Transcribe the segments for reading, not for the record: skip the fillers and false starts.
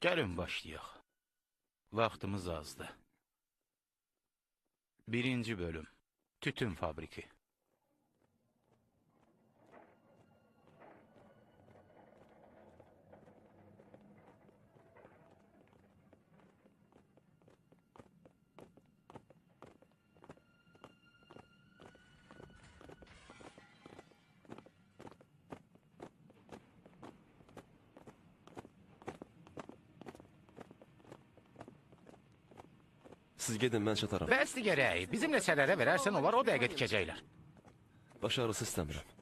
Gəlin başlayaq. Vaxtımız azdır. Birinci bölüm. Tütün fabriki. Siz gedin, mən çataram. Bəsli gərək. Bizimlə sənədə verərsən, onlar o dəqiqə tikəcəklər. Baş ağrısı istəmirəm.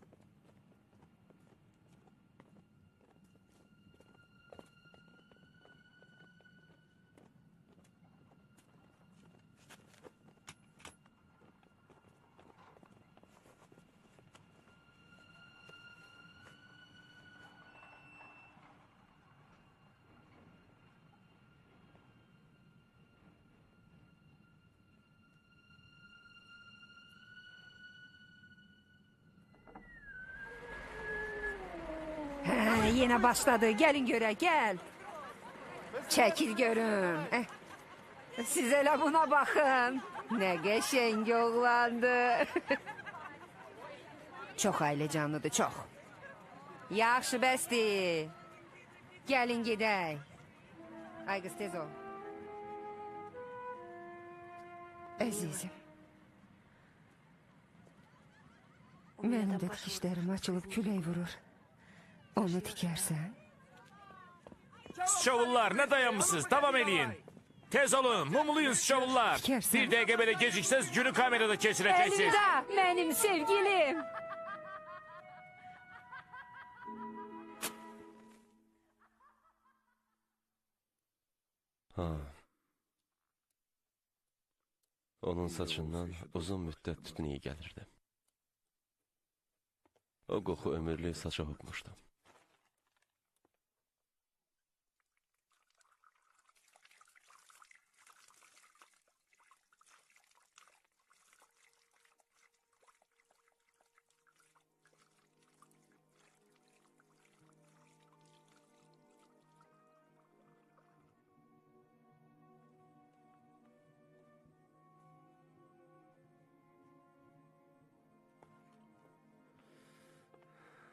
Yine başladı. Gelin göre gel. Çekil görün. Siz hele buna bakın. Ne geçenk oğlandı. Çok aile canlıdır, çok. Yaxşı bəsdir. Gelin gidək. Ay kız tez ol. Əzizim. Mənim də dikişlərim açılıb külək vurur. Onu tikersen. Sıçovullar ne dayanmışsınız? Devam edin. Tez olun. Mumluyun sıçovullar. Tikersen. Bir dakika böyle gecikseniz günü kamerada geçireceksiniz. Elida benim sevgilim. Ha. Onun saçından uzun müddət tütün iyi gəlirdi. O qoxu ömürlük saça hopmuşdu.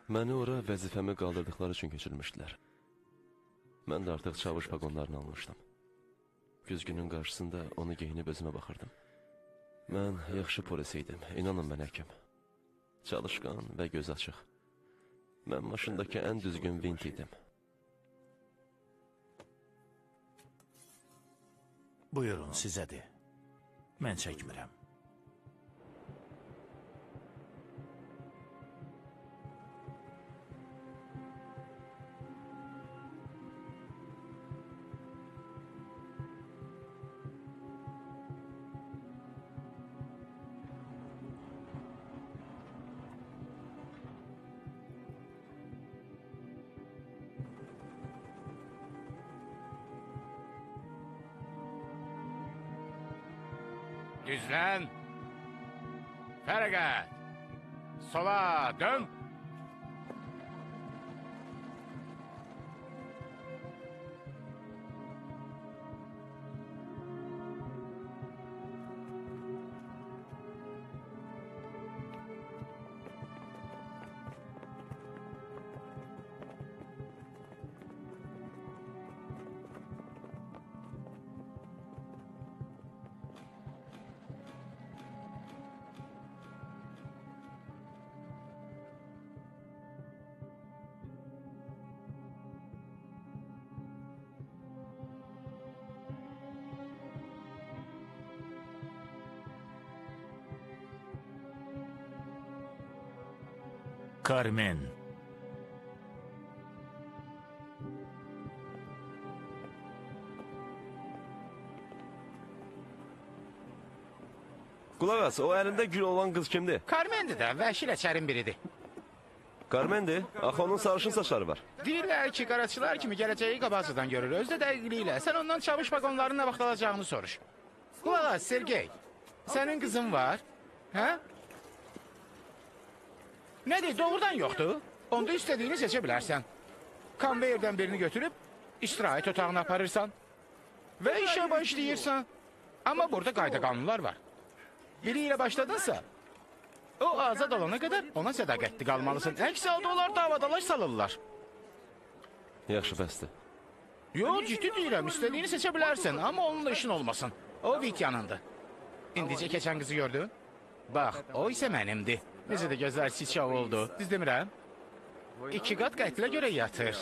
Məni ora vəzifəmi qaldırdıqları üçün köçürmüşdülər. Mən də artıq çavuş vaqonlarını almışdım. Güzgünün qarşısında onu geyinib özümə baxırdım. Mən yaxşı polis idim, inanın mən həkim. Çalışqan və göz açıq. Mən maşındakı ən düzgün vint idim. Buyurun sizədir. Mən çəkmirəm. Düzlən. Fərəqət. Sola dön. Carmen. Qulaq as, o əlində gül olan qız kimdir? Carmendir də, vəhşi ləçərin biridir. Carmendir, axı onun sarışın saçları var. Deyirlər ki, qaraçılar kimi gələcəyi qabaqcadan görür. Özdə dəqiqliyi ilə. Sən ondan çavuş vaqonlarının nə vaxt alacağını soruş. Qulaq as, Sergey. Sənin qızın var, hə? Nədir, doğrudan yoxdur? Onda istədiyini seçə bilərsən. Konveyerdən birini götürüb istirahət otağına aparırsan və işə başlayırsan. Amma burada qayda qanunlar var. Biri ilə başladınsa, o azad olana qədər ona sədaqətli qalmalısın. Əks halda onlar davadalaş salırlar. Yaxşı, bəsdir. Yox, ciddi deyirəm, istədiyini seçə bilərsən, amma onunla işin olmasın. O Vityanındır. İndicə keçən qızı gördün? Bax, o isə mənimdir. Necə də gözəl siçov oldu, düz demirəm? 2 qat qətlə görə yatır.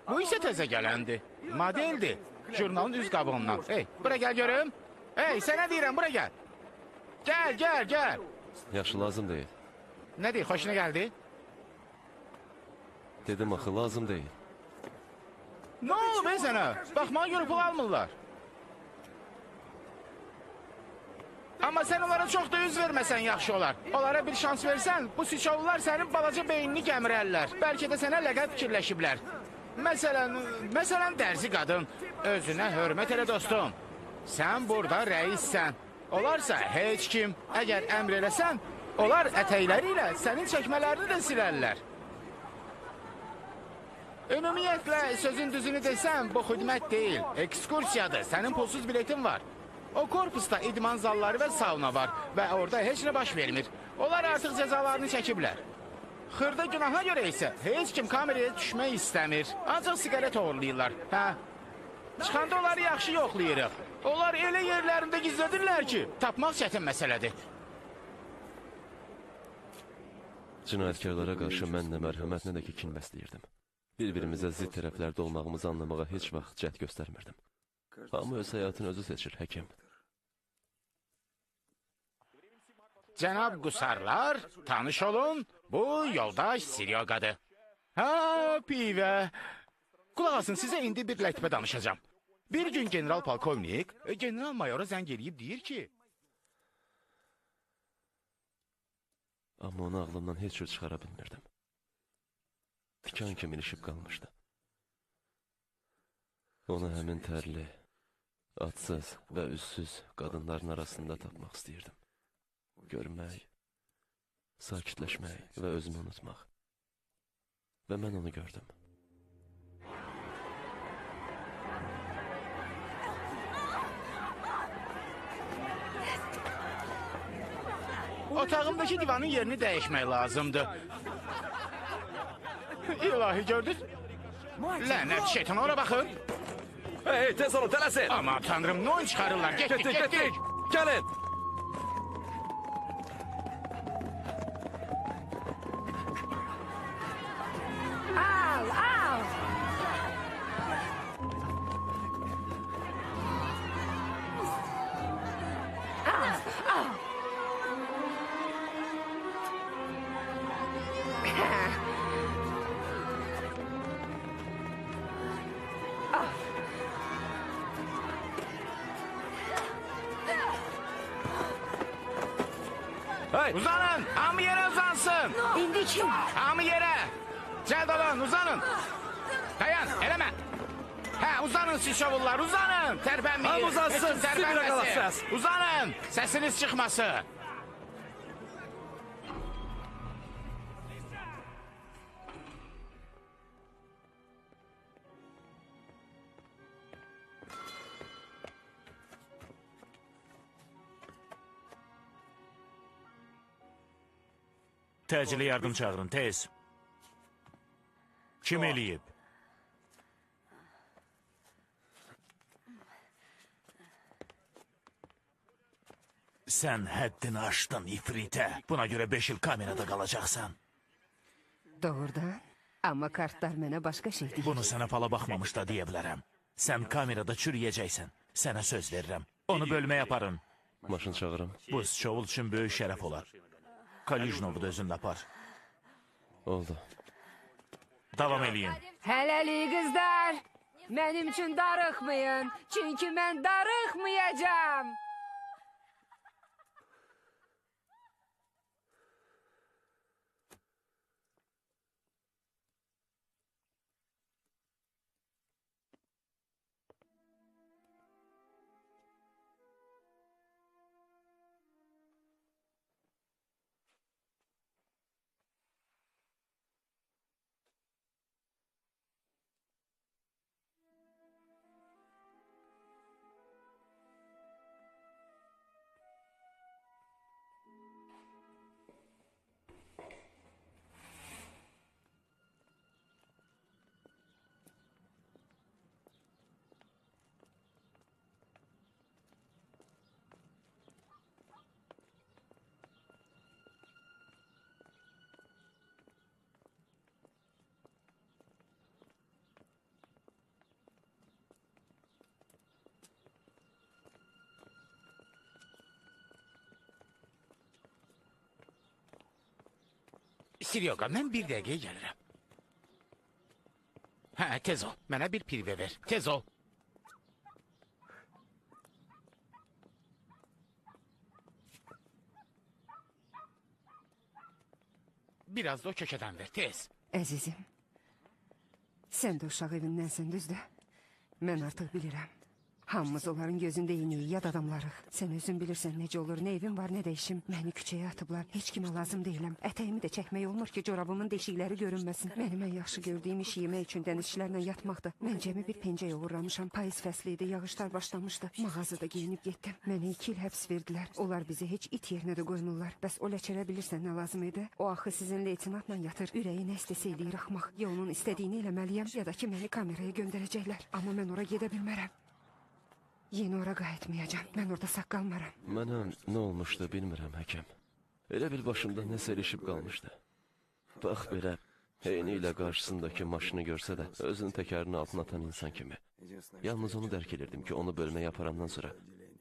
Bu isə təzə gələndir, modeldir. Jurnalın üz qabığından. Hey, bura gəl görüm. Hey, sənə deyirəm, bura gəl. Gəl, gəl, gəl. Yaxşı, lazım deyil. Nə deyir, xoşuna gəldi? Dedim axı, lazım deyil. Nə olub sənə? Baxmağa görə pul almırlar. Amma sən onlara çox da üz verməsən yaxşı olar. Onlara bir şans versən, bu siçovlar sənin balaca beynini gəmirərlər. Bəlkə də sənə ləqəb fikirləşiblər. Məsələn, dərzi qadın. Özünə hörmət elə dostum. Sən burada rəissən. Olarsa heç kim. Əgər əmr eləsən, onlar ətəkləri ilə sənin çəkmələrini də silərlər. Ümumiyyətlə, sözün düzünü desəm, bu xidmət deyil. Ekskursiyadır, sənin pulsuz biletin var. O korpusda idman zalları və sauna var və orada heç nə baş vermir. Onlar artıq cəzalarını çəkiblər. Xırda günaha görə isə heç kim kameraya düşmək istəmir. Ancaq siqaret oğurlayırlar. Hə? Çıxanda onları yaxşı yoxlayırıq. Onlar elə yerlərində gizlədirlər ki, tapmaq çətin məsələdir. Cinayətkarlara qarşı mən nə mərhəmət, nə də ki, kin bəsləyirdim. Bir-birimizə zidd tərəflərdə olmağımızı anlamağa heç vaxt cəhd göstərmirdim. Amma öz həyatını özü seçir, həkim. Cənab qusarlar, tanış olun, bu yoldaş Siryoqadır. Ha, pivə. Qulaq asın, sizə indi bir lətifə danışacağım. Bir gün general polkovnik, general mayora zəng eləyib deyir ki... Amma onu ağlımdan heç cür çıxara bilmirdim. Tikan kimi ilişib qalmışdı. Onu həmin tərli, adsız və üssüz qadınların arasında tapmaq istəyirdim. Görmək, sakitləşmək və özümü unutmaq. Və mən onu gördüm. Otağımdakı divanın yerini dəyişmək lazımdır. İlahi gördün? Lənət şeytan, ora baxın. Hey, tez olun, tələsin! Aman tanrım, nə oyun çıxarırlar? Getdik. Gəlin! Al, al. Al, al. Hey! Uzanın, hamı yerə uzansın. İndi kim? Hamı yerə. Cəld olun, uzanın. Dayan, eləmə. Hə, uzanın siz şovullar, uzanın. Tərpənməyin. Hamı uzansın, Heç kim siz bir tərpənməsin. qalasınız. Uzanın, səsiniz çıxmasın. Təcili yardım çağırın, tez. Kim eləyib? Sən həddini aşdın ifritə. Buna görə 5 il kamerada qalacaqsan. Doğrudan. Amma kartlar mənə başqa şey deyir. Bunu sənə fala baxmamış da deyə bilərəm. Sən kamerada çürüyəcəksən. Sənə söz verirəm. Onu bölməyə aparın. Maşın çağırım. Bu şovul üçün böyük şərəf olar. Kalijnovu da özünlə apar. Oldu. Davam eləyin. Hələlik qızlar. Mənim üçün darıxmayın. Çünki mən darıxmayacağam. Siryoqa, mən bir dəqiqəyə gəlirəm. Hə, tez ol. Mənə bir pirvə ver. Tez ol. Biraz da o kökədən ver, tez. Əzizim, sən də uşaq evindənsən, düzdür? Mən artıq bilirəm. Hamımız onların gözündə yenik, yad adamlarıq. Sən özün bilirsən necə olur, nə evim var, nə də işim. Məni küçəyə atıblar, heç kimə lazım deyiləm. Ətəyimi də çəkmək olmur ki, corabımın deşikləri görünməsin. Mənim ən yaxşı gördüyüm iş yemək üçün dənizçilərlə yatmaqdır. Mən cəmi bir pencəyə uğramışam. Payız fəsli idi, yağışlar başlamışdı. Mağazada geyinib getdim. Mənə 2 il həbs verdilər. Onlar bizi heç it yerinə də qoymurlar. Bəs o ləçərə bilirsən nə lazım idi? O axı sizin leytinatla yatır. Ürəyi nə istəsə eləyir axmaq. Ya onun istədiyini eləməliyəm, ya da ki məni kameraya göndərəcəklər. Amma mən ora gedə bilmərəm. Yeni ora qayıtmayacağım. Mən orada sağ qalmaram. Mənə nə olmuşdu bilmirəm, həkim. Elə bil başımda nəsə ilişib qalmışdı. Bax belə, eyni ilə qarşısındakı maşını görsə də, özünün təkərinin altına atan insan kimi. Yalnız onu dərk edirdim ki, onu bölməyə aparandan sonra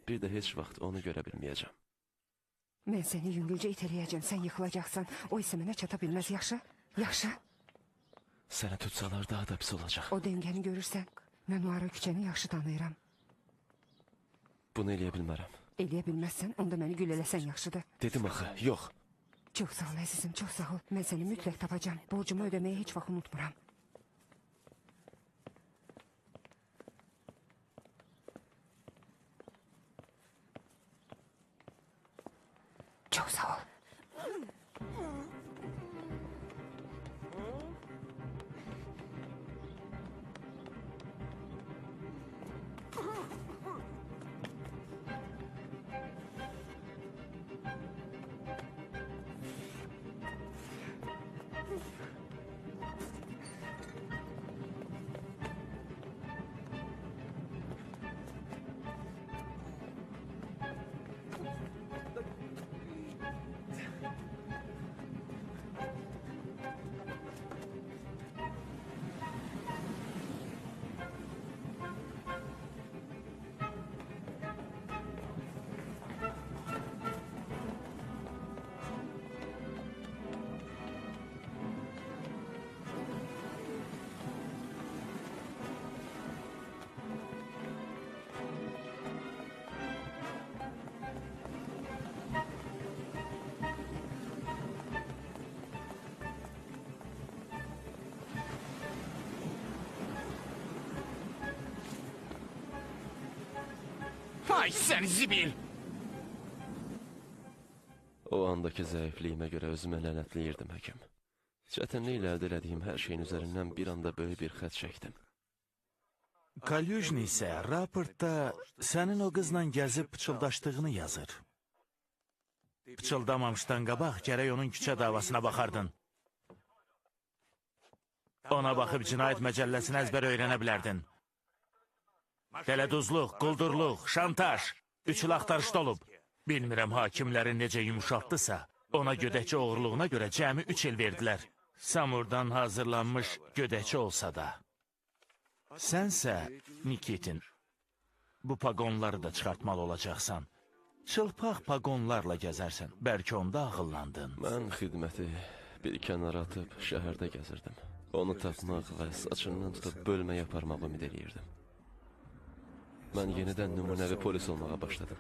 bir də heç vaxt onu görə bilməyəcəm. Mən səni yüngülcə itələyəcəm, sən yıxılacaqsan. O isə mənə çata bilməz, yaxşı? Yaxşı? Səni tutsalar daha da pis olacaq. O dəngəni görürsən, mən o ara küçəni yaxşı tanıyıram. Bunu eləyə bilmərəm. Eləyə bilməzsən, onda məni gül eləsən yaxşıdır. Dedim axı, yox. Çox sağ ol əzizim, çox sağ ol. Mən səni mütləq tapacağım. Borcumu ödəməyi heç vaxt unutmuram. Çox sağ ol. Ay sən zibil! O andakı zəifliyimə görə özümə lənətləyirdim, həkim. Çətinliklə əldə elədiyim hər şeyin üzərindən bir anda böyük bir xət çəkdim. Kalyujni isə raportda sənin o qızla gəzib pıçıldaşdığını yazır. Pıçıldamamışdan qabaq gərək onun küçə davasına baxardın. Ona baxıb cinayət məcəlləsini əzbər öyrənə bilərdin. Dələduzluq, quldurluq, şantaj, 3 il axtarışda olub. Bilmirəm hakimləri necə yumuşaltdısa, ona gödəkçi oğurluğuna görə cəmi 3 il verdilər. Samurdan hazırlanmış gödəkçi olsa da. Sənsə, Nikitin, bu paqonları da çıxartmalı olacaqsan. Çılpaq paqonlarla gəzərsən, bəlkə onda ağıllandın. Mən xidməti bir kənara atıb şəhərdə gəzirdim. Onu tapmaq və saçından tutub bölməyə aparmağı ümid eləyirdim. Mən yenidən nümunəvi polis olmağa başladım.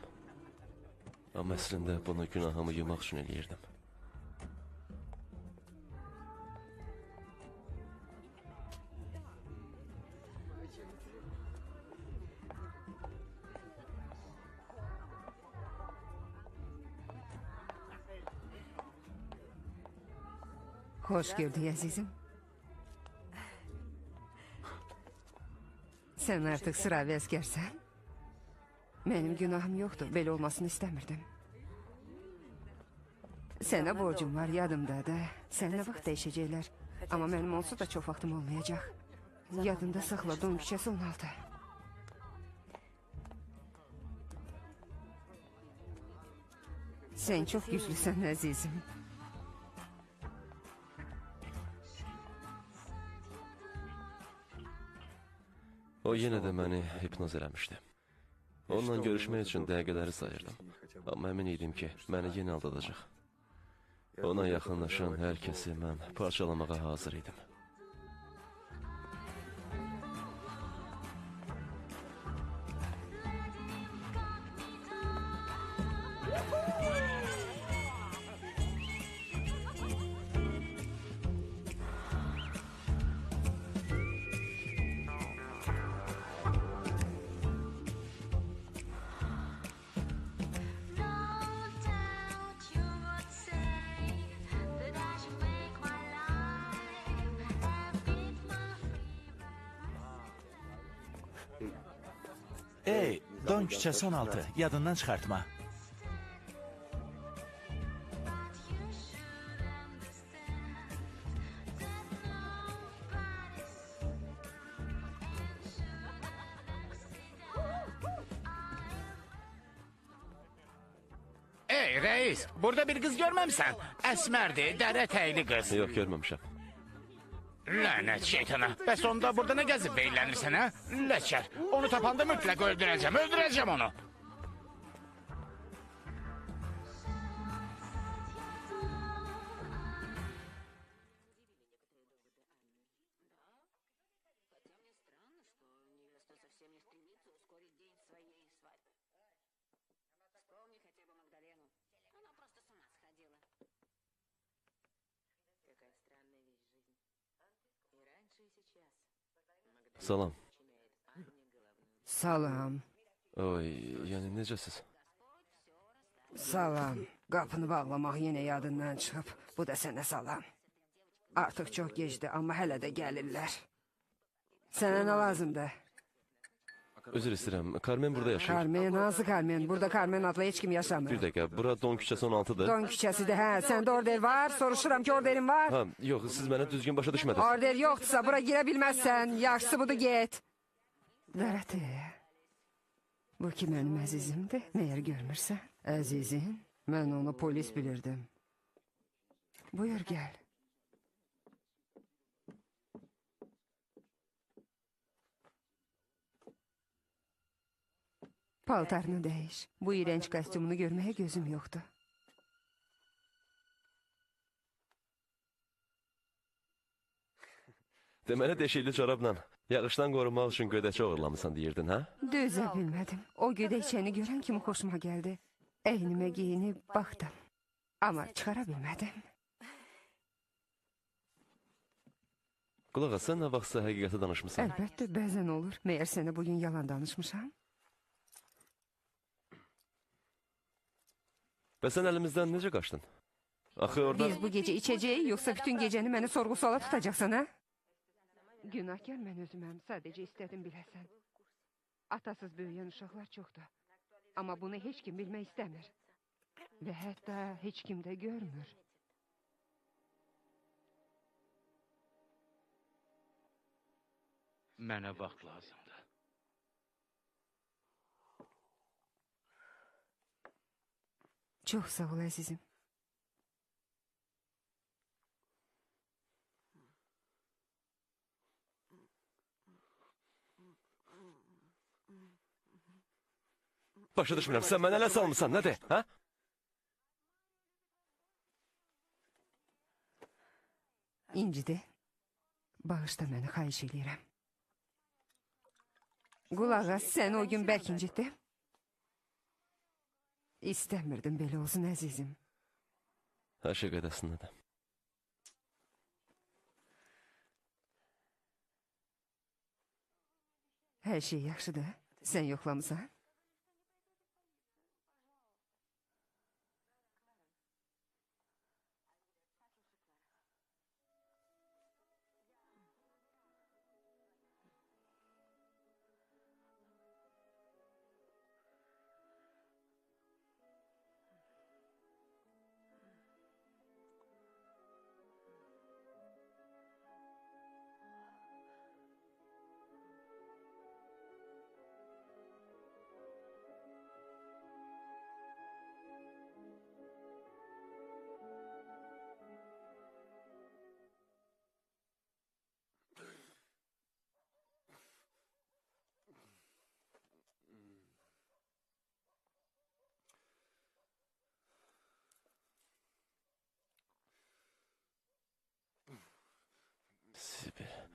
Amma əslində bunu günahımı yumaq üçün eləyirdim. Xoş gördük əzizim. Sən artıq sıravi əskərsən. Mənim günahım yoxdur, belə olmasını istəmirdim. Sənə borcum var, yadımdadır. Sənə vaxt dəyişəcəklər. Amma mənim onsuz da çox vaxtım olmayacaq. Yadında saxla, Don küçəsi 16. Sən çox güclüsən, əzizim. O yenə də məni hipnoz eləmişdi. Onunla görüşmək üçün dəqiqələri sayırdım. Amma əmin idim ki, məni yenə aldadacaq. Ona yaxınlaşan hər kəsi mən parçalamağa hazır idim. Ey, Don küçəsi 16, yadından çıxartma. Ey reis, burada bir kız görmemişsen. Esmerdi, dere teyli kız. Yox, görməmişəm. Lanet şeytana. Bəs onda burada ne gezip beyinlenirsen ha? Leçer. Onu tapanda mutlak öldüreceğim. Öldüreceğim onu. Salam. Salam. Oy, yəni necəsiz? Salam. Qapını bağlamaq yenə yadından çıxıb. Bu da sənə salam. Artıq çox gecdi, amma hələ də gəlirlər. Sənə nə lazımdır? Üzr istəyirəm, Carmen burada yaşayır. Carmen, hansı Carmen? Burada Carmen adlı heç kim yaşamır. Bir dəqiqə, bura Don küçəsi 16-dır. Don küçəsidir, hə. Səndə order var? Soruşuram ki, orderin var? Ha, yox, siz mənə düzgün başa düşmədiniz. Order yoxdursa, bura girə bilməzsən. Yaxşısı budur, get. Dərəti, bu ki mənim əzizimdir. Məyər görmürsən? Əzizin, mən onu polis bilirdim. Buyur, gəl. Paltarını dəyiş. Bu iğrenç kostyumunu görməyə gözüm yoxdur. Deməli deşikli çorabla yağışdan qorunmaq üçün gödəkçə uğurlamısan deyirdin, hə? Dözə bilmədim. O gödəkçəni görən kimi xoşuma gəldi. Əynimə giyinib baxdım. Amma çıxara bilmədim. Qulaq as, sən nə vaxtsa həqiqəti danışmısan? Əlbəttə, bəzən olur. Məyər sənə bugün yalan danışmışam? Və sən əlimizdən necə qaçdın? Axı orada... Biz bu gecə içəcəyik, yoxsa bütün gecəni məni sorğu-suala tutacaqsan, hə? Günahkar mən özüməm, sadəcə istədim biləsən. Atasız böyüyən uşaqlar çoxdur. Amma bunu heç kim bilmək istəmir. Və hətta heç kim də görmür. Mənə vaxt lazımdır. Çox sağ ol, əzizim. Başa düşmürəm, sən mənə nə salmısan, nədir, hə? İncidi, bağışla məni, xahiş edirəm. Qulaq as, səni o gün bərk incitdi. İstəmirdim belə olsun, əzizim. Hər şey qədəsindədir. Hər şey yaxşıdır. Sən yoxlamısan?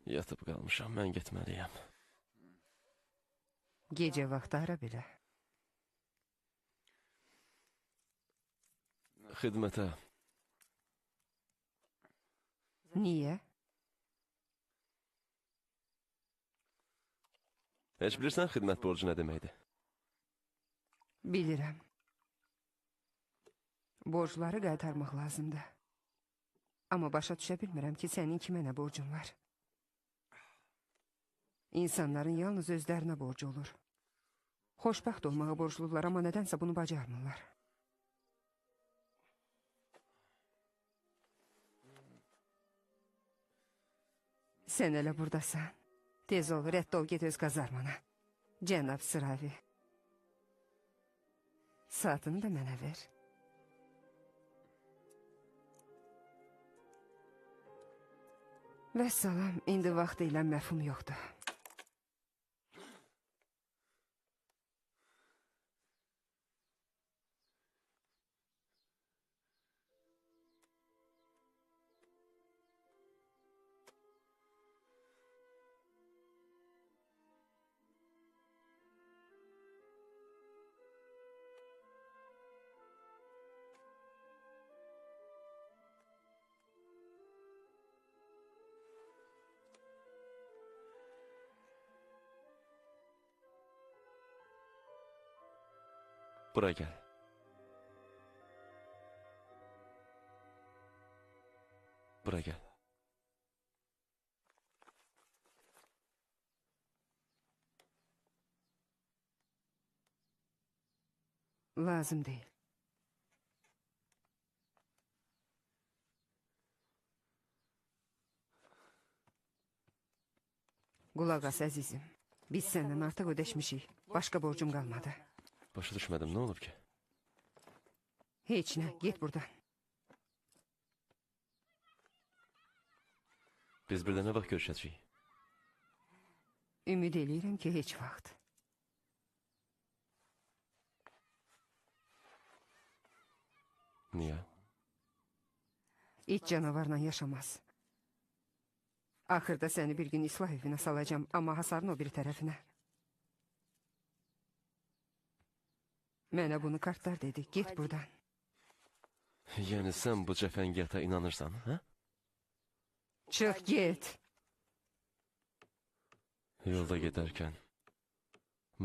Yatıb qalmışam, mən getməliyəm. Gecə vaxtı ara belə. Xidmətə, Niyə? heç bilirsən xidmət borcu nə deməkdir? Bilirəm. Borcları qaytarmaq lazımdır. Amma başa düşə bilmirəm ki, sənin kimə nə borcun var. İnsanların yalnız özlərinə borcu olur. Xoşbəxt olmağa borclular, amma nədənsə bunu bacarmırlar. Sən elə buradasan. Tez ol, rədd ol, get öz qazarmana. Cənab Sıravi. Saatını da mənə ver. Vəssalam, indi vaxt ilə məfhum yoxdur. Bura gəl. Bura gəl. Lazım deyil. Qulaq as əzizim. Biz səndən artıq ödəşmişik. Başqa borcum qalmadı. Başa düşmədim, nə olub ki? Heç nə, get buradan. Biz birdə nə vaxt görüşəcəyik? Ümid eləyirəm ki, heç vaxt. Niyə? İt canavarla yaşamaz. Axırda səni bir gün islah evinə salacağım, amma hasarın o bir tərəfinə. Mənə bunu kartlar dedi, get buradan. Yəni sən bu cəfəngiyyata inanırsan, hə? Çıx, get. Yolda gedərkən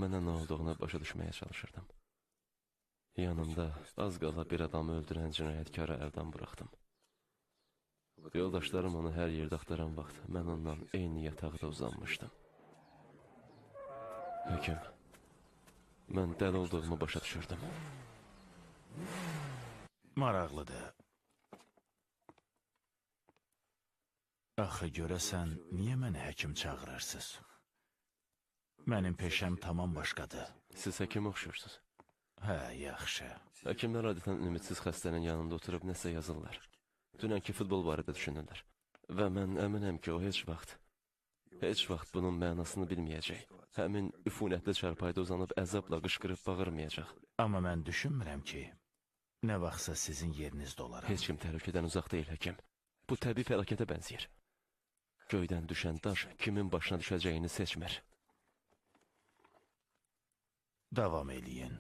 mənə nə olduğunu başa düşməyə çalışırdım. Yanımda az qala bir adamı öldürən cinayətkarı əldən buraxdım. Yoldaşlarım onu hər yerdə axtaran vaxt mən ondan eyni yataqda uzanmışdım. Həkim, mən dəli olduğumu başa düşürdüm. Maraqlıdır. Axı görəsən, niyə mənə həkim çağırırsınız? Mənim peşəm tamam başqadır. Siz həkim oxşuyorsunuz. Hə, yaxşı. Həkimlər adətən ümidsiz xəstənin yanında oturub nəsə yazırlar. Dünənki futbol barədə düşünürlər. Və mən əminəm ki, o heç vaxt bunun mənasını bilməyəcək. Həmin üfunətli çarpayda uzanıb əzabla qışqırıb bağırmayacaq. Amma mən düşünmürəm ki, nə vaxtsa sizin yerinizdə olaram. Heç kim təhlükədən uzaq deyil, həkim. Bu təbii fəlakətə bənzəyir. Göydən düşən daş kimin başına düşəcəyini seçmir. Davam eləyin.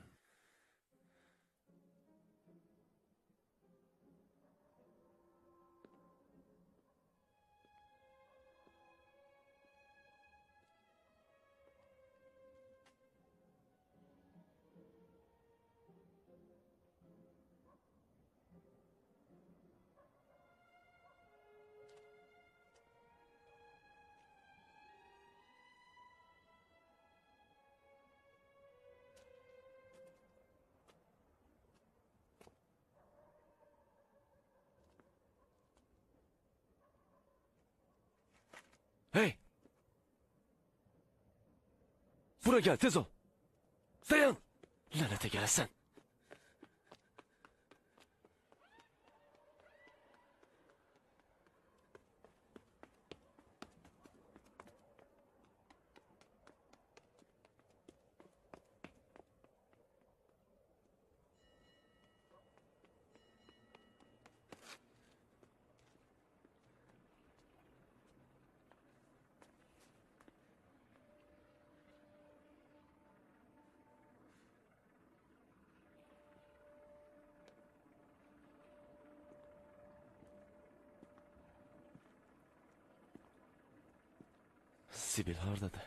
Hey! Bura gəl, tez ol! Dayan! Lənətə gələsən! Sibil hardadır?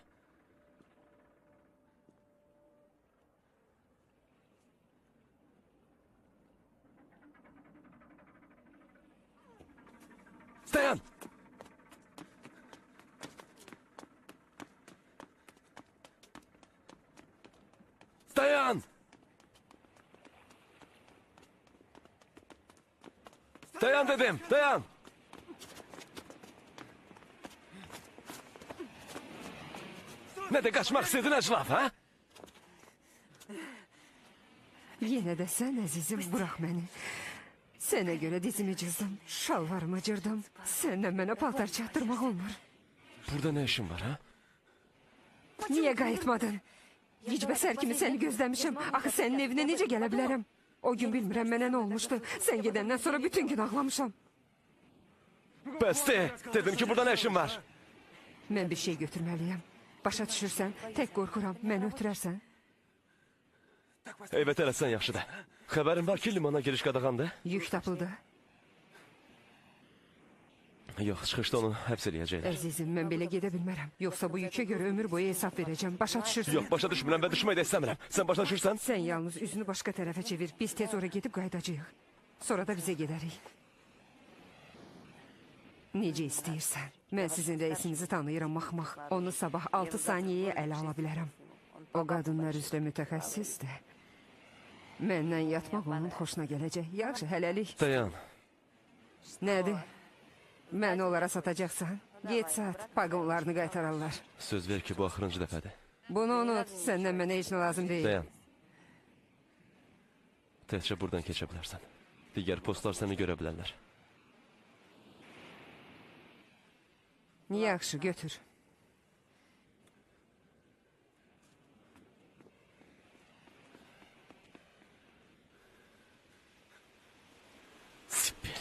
Dayan! Dayan! Dayan dedim, dayan! Ne de kaçmak istedin Əclaf, ha? Yenə də sən əzizim bırak məni. Sənə görə dizimi cızdım, şalvarımı cırdım. Səndən mənə paltar çatdırmaq olmur. Burada ne işin var, ha? Niyə qayıtmadın? Gicbəsər kimi səni gözləmişim. Axı sənin evinə necə gələ bilərəm? O gün bilmirəm mənə nə olmuşdu. Sən gedəndən sonra bütün gün ağlamışam. Bəsdi, dedim ki burada ne işin var? Mən bir şey götürməliyəm. Başa düşürsən, tək qorxuram, məni ötürərsən. Evet eləsən yaxşıdır. Xəbərin var ki limana giriş qadağandır? Yük tapıldı. Yox, çıxışda onu həbs eləyəcəklər. Əzizim, mən belə gedə bilmərəm. Yoxsa bu yükə görə ömür boyu hesab verəcəm. Başa düşürsən? Yox, başa düşmürəm və düşməyi də istəmirəm. Sən başa düşürsən? Sən yalnız üzünü başqa tərəfə çevir. Biz tez ora gedib qayıdacağıq. Sonra da bizə gedərik. Necə istəyirsən. Mən sizin rəisinizi tanıyıram Maxmaq. Onu sabah 6 saniyəyə ələ ala bilərəm. O qadınlar üzrə mütəxəssisdir. Məndən yatmaq onun xoşuna gələcək. Yaxşı, hələlik. Dayan. Nədir? Məni onlara satacaqsan? Get sat, paqonlarını qaytararlar. Söz ver ki bu axırıncı dəfədir. Bunu unut, səndən mənə heç nə lazım deyil. Dayan. Təkcə buradan keçə bilərsən. Digər postlar səni görə bilərlər. Yaxşı, götür. Sibil.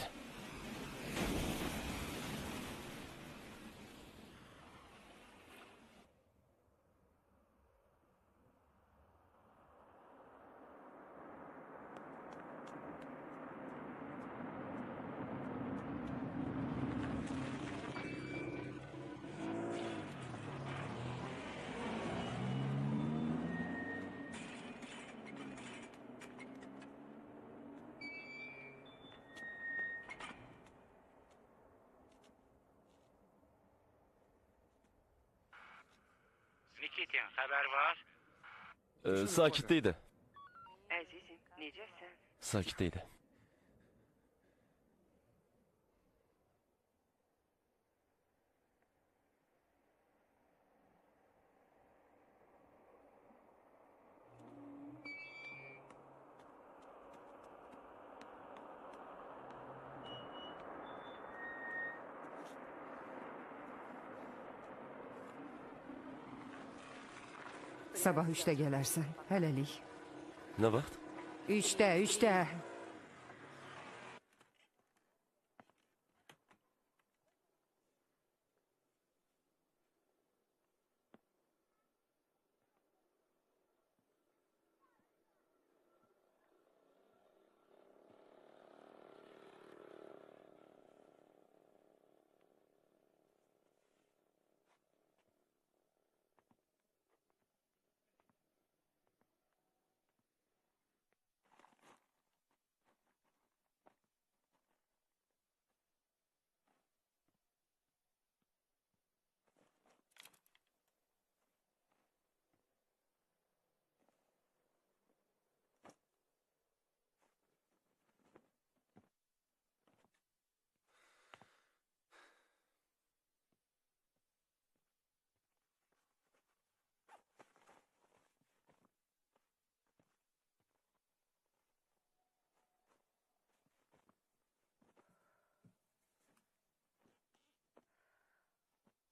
Nikitin, xəbər var? Sakitlikdi. Əzizim, necəsən? Sakitlikdi. Sabah 3'də gələrsən, hələlik. Nə vaxt? 3'də.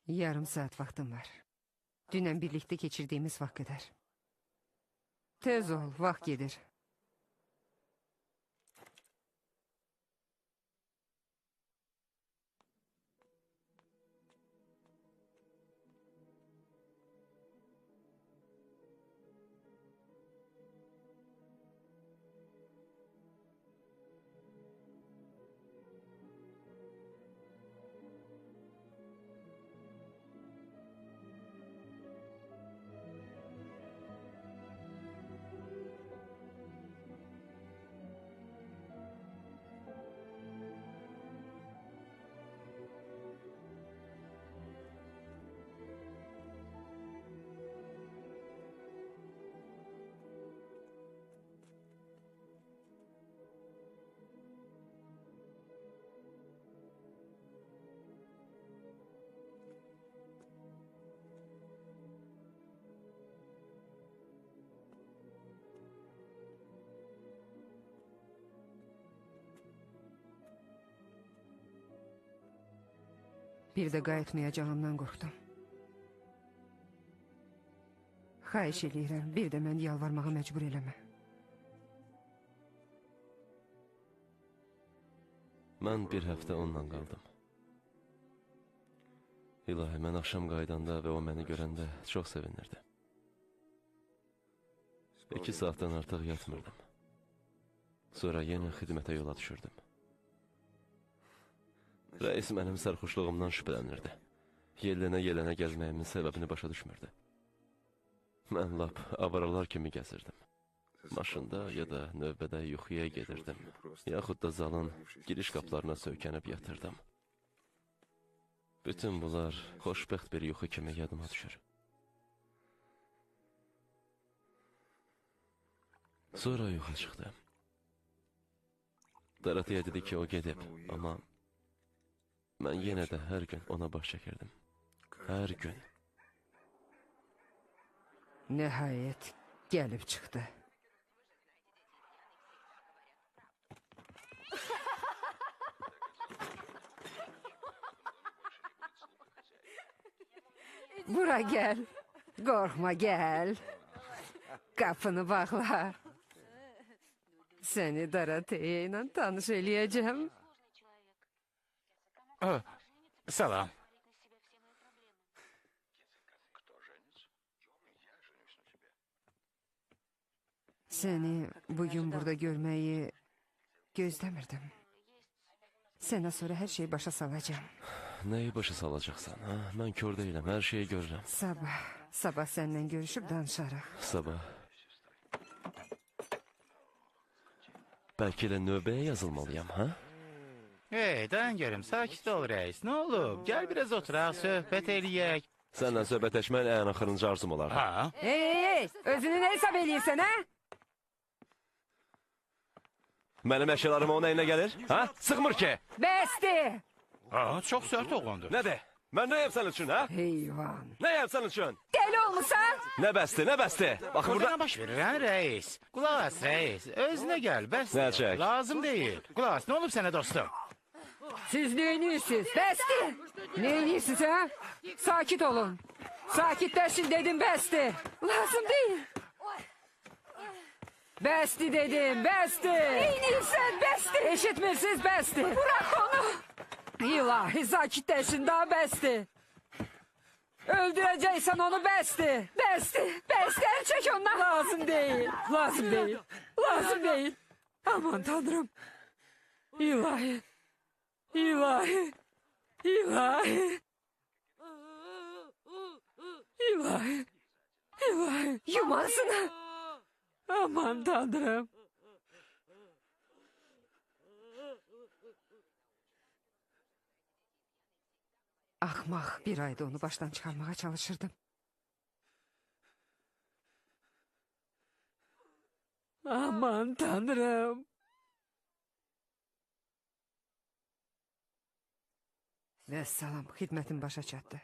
Yarım saat vaxtım var. Dünən birlikdə keçirdiyimiz vaxt qədər. Tez ol, vaxt gedir. Bir də qayıtmayacağımdan qorxdum. Xahiş eləyirəm, bir də məni yalvarmağa məcbur eləmə. Mən bir həftə onunla qaldım. İlahi, mən axşam qaydanda və o məni görəndə çox sevinirdi. 2 saatdan artıq yatmırdım. Sonra yenə xidmətə yola düşürdüm. Rəis mənim sərxoşluğumdan şübhələnirdi. Yellənə gəzməyimin səbəbini başa düşmürdü. Mən lap avaralar kimi gəzirdim. Maşında ya da növbədə yuxuya gedirdim. Yaxud da zalın giriş qaplarına söykənib yatırdım. Bütün bunlar xoşbəxt bir yuxu kimi yadıma düşür. Sonra yuxa çıxdı. Doroteya dedi ki, o gedib, amma mən yenə də hər gün ona baş çəkirdim. Hər gün. Nəhayət gəlib çıxdı. Bura gəl. Qorxma, gəl. Qapını bağla. Səni Doroteya ilə tanış eləyəcəm. Salam. Səni bugün burada görməyi gözləmirdim. Sənə sonra hər şeyi başa salacağım. Nəyi başa salacaqsan, ha? Mən kör deyiləm, hər şeyi görürəm. Sabah səndən görüşüb danışarıq. Sabah. Bəlkə də növbəyə yazılmalıyam, ha? Hey, dayan görüm, sakit ol reis. Nə olub? Gəl biraz oturaq, söhbət eləyək. Səndən söhbət etmək ən axırıncı arzum olardı. Ha? Ey, özünü nə hesab eləyirsən, ha? Mənim əşyalarım o nəyinə gəlir? Ha? Sıxmır ki. Bəsdir! Çox sərt oğlandır. Nədir? Mən nəyəm sənin üçün, ha? Heyvan! Nəyəm sənin üçün? Deli olmusan? Nə bəsdir, nə bəsdir? Baxın Burada burada... nə baş verir, hə reis? Qulaq as reis, özünə gəl, bəs. Nə çək? Lazım deyil. Qulaq as, nə olub sənə dostum? Siz neyinirsiniz? Bəsdir! Neyinirsiniz, ha? Sakit olun. Sakitləşin dedim, bəsdir. Lazım değil. Bəsdir dedim, bəsdir. Neynirsən, bəsdir. Eşitmirsiniz, bəsdir. Bırak onu. İlahi, sakitləşin, daha bəsdir. Öldürəcəksən onu, bəsdir. Bəsdir, bəsdir, çək ondan. Lazım değil, lazım değil, lazım değil. Aman tanrım. İlahi, ilahi, ilahi. İlahi, ilahi, yumasını. Aman tanrım. Ahmaq, bir ayda onu baştan çıkarmaya çalışırdım. Aman tanrım. Vəssalam, xidmətin başa çatdı.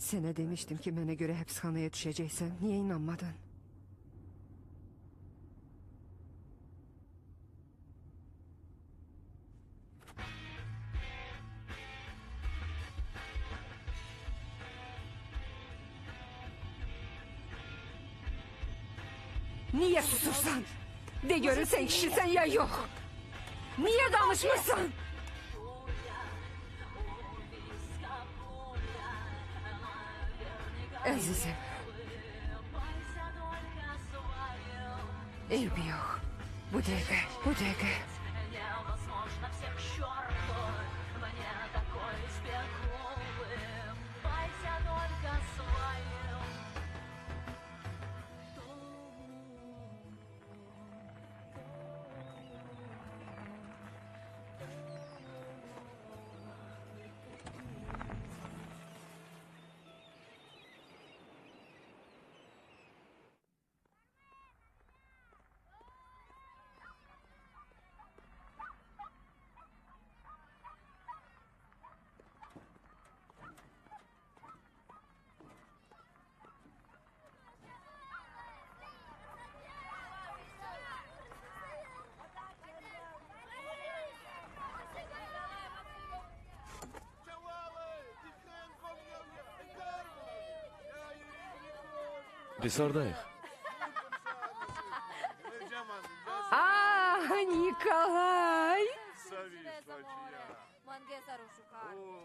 Sənə demiştim ki, mənə görə həbsxanaya düşəcəksən. Niyə inanmadın? Niye susursan? De görün sen kişisən ya yok. Niye danışmırsan? Azizim. Eybi yok. Bu dakika, bu dakika. Невозможно всех чертов, мне такой успех, улыбайся только своим. Biz hardayıq? Ah, Nikolay.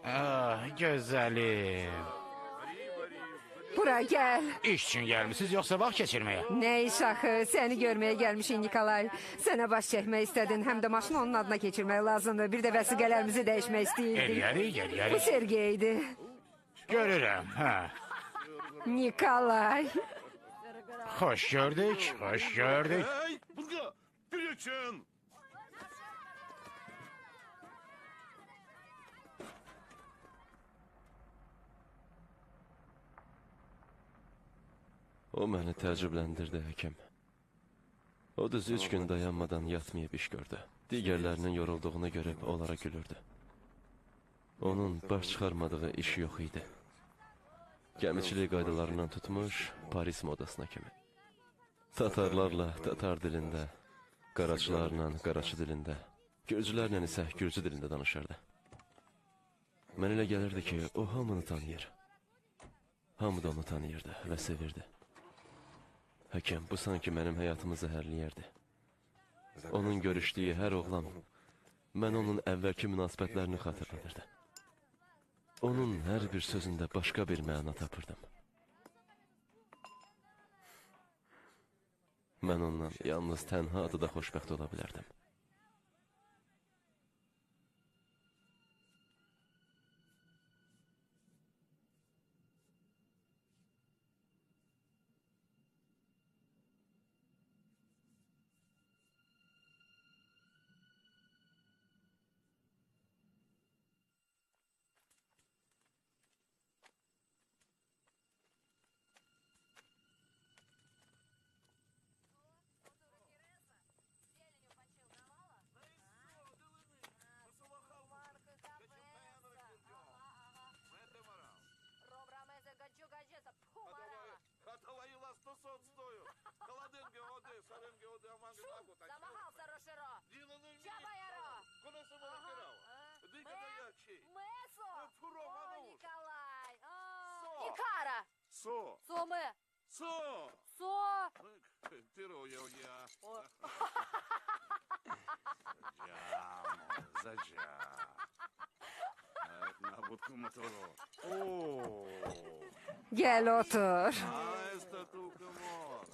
Ah, gözəlim. Bura gel. İş üçün gəlmisiniz, yoxsa vaxt keçirməyə? Ne iş axı? Seni görmeye gelmişim Nikolay. Sana baş çekmek istedin. Hem de maşını onun adına geçirmek lazımdı. Bir de vəsiqələrimizi değişmek istəyirdik. Eləyərik, Bu eləyərik. Sergey'di. Görürəm, hə. Nikolay. Xoş gördük, xoş gördük. Эй, burada! Причин! O məni təəccübləndirdi, həkim. O düz 3 gün dayanmadan yatmayıb iş gördü. Digərlərinin yorulduğunu görüb onlara gülürdü. Onun baş çıxarmadığı iş yox idi. Gəmiçilik qaydalarından tutmuş Paris modasına kimi. Tatarlarla tatar dilində, qaraçılarla qaraçı dilində, gürcülərlə isə gürcü dilində danışırdı. Mən elə gəlirdi ki, o hamını tanıyır. Hamı da onu tanıyırdı və sevirdi. Həkim, bu sanki mənim həyatımı zəhərləyərdi. Onun görüşdüyü hər oğlan, mən onun əvvəlki münasibətlərini xatırladırdı. Onun hər bir sözündə başqa bir məna tapırdım. Mən ondan yalnız tənha adıda xoşbəxt ola bilərdim. Хаталаїла 100 стою. Холодинки води, саринки води, а манги нахуй. Замахался Рошеро. Діна не вміє. Чабаяро. Коли себе викирав? Дика даячі. Месо. Фуро, О, Мануш. Николай. Со. Икара. Со. Соме. Со. Со. Піро я одя. О. Заджа. На будку мотору. О. Gel otur. А, стату камон.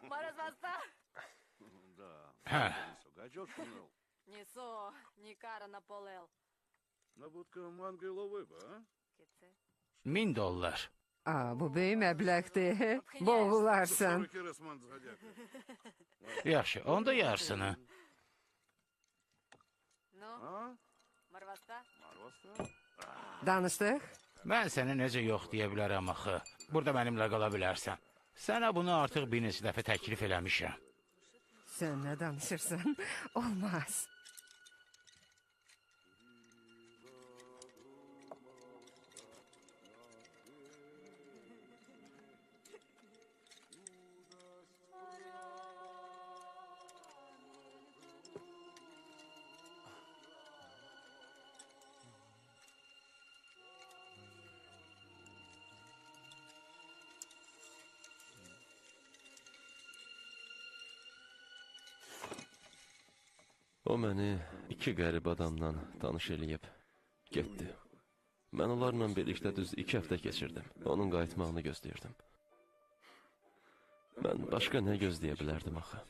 Маразаста. Да. Hə, Гачок шумел. Несо. Никара наполел. На будка манго ловыба, а? Кеце. $1000. Aa, bu böyük məbləğdir. Boğularsan. Сороки расман згодяка. Yaxşı, onda yarısını. Ну, А? Марваста. Марваста? Danışdıq. Mən sənə necə yox deyə bilərəm axı. Burada mənimlə qala bilərsən. Sənə bunu artıq bir neçə dəfə təklif eləmişəm. Sən nə danışırsan? Olmaz. O məni iki qəribə adamla tanış eləyib getdi. Mən onlarla birlikdə düz 2 həftə keçirdim. Onun qayıtmağını gözləyirdim. Mən başqa nə gözləyə bilərdim axı?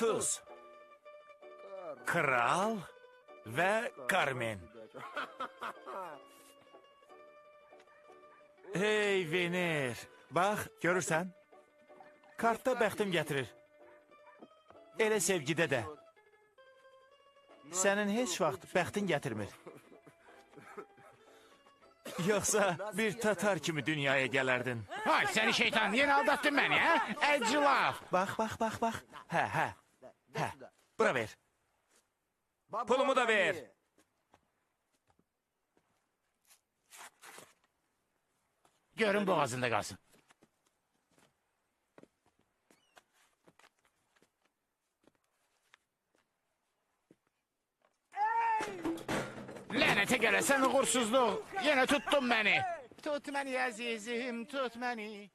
Tuz, kral ve Carmen. Hey Vener, bax, görürsən? Kartda bəxtim gətirir. Elə sevgidə də. Sənin heç vaxt bəxtin gətirmir. Yoxsa bir tatar kimi dünyaya gələrdin. Hay seni şeytan, yine aldattın beni ha? Eclaf. Bax. Hə. Bura ver. Pulumu da ver. Görün boğazında kalsın. Lənətə gələsən uğursuzluq. Yine tuttun beni. Tut beni azizim, tut beni.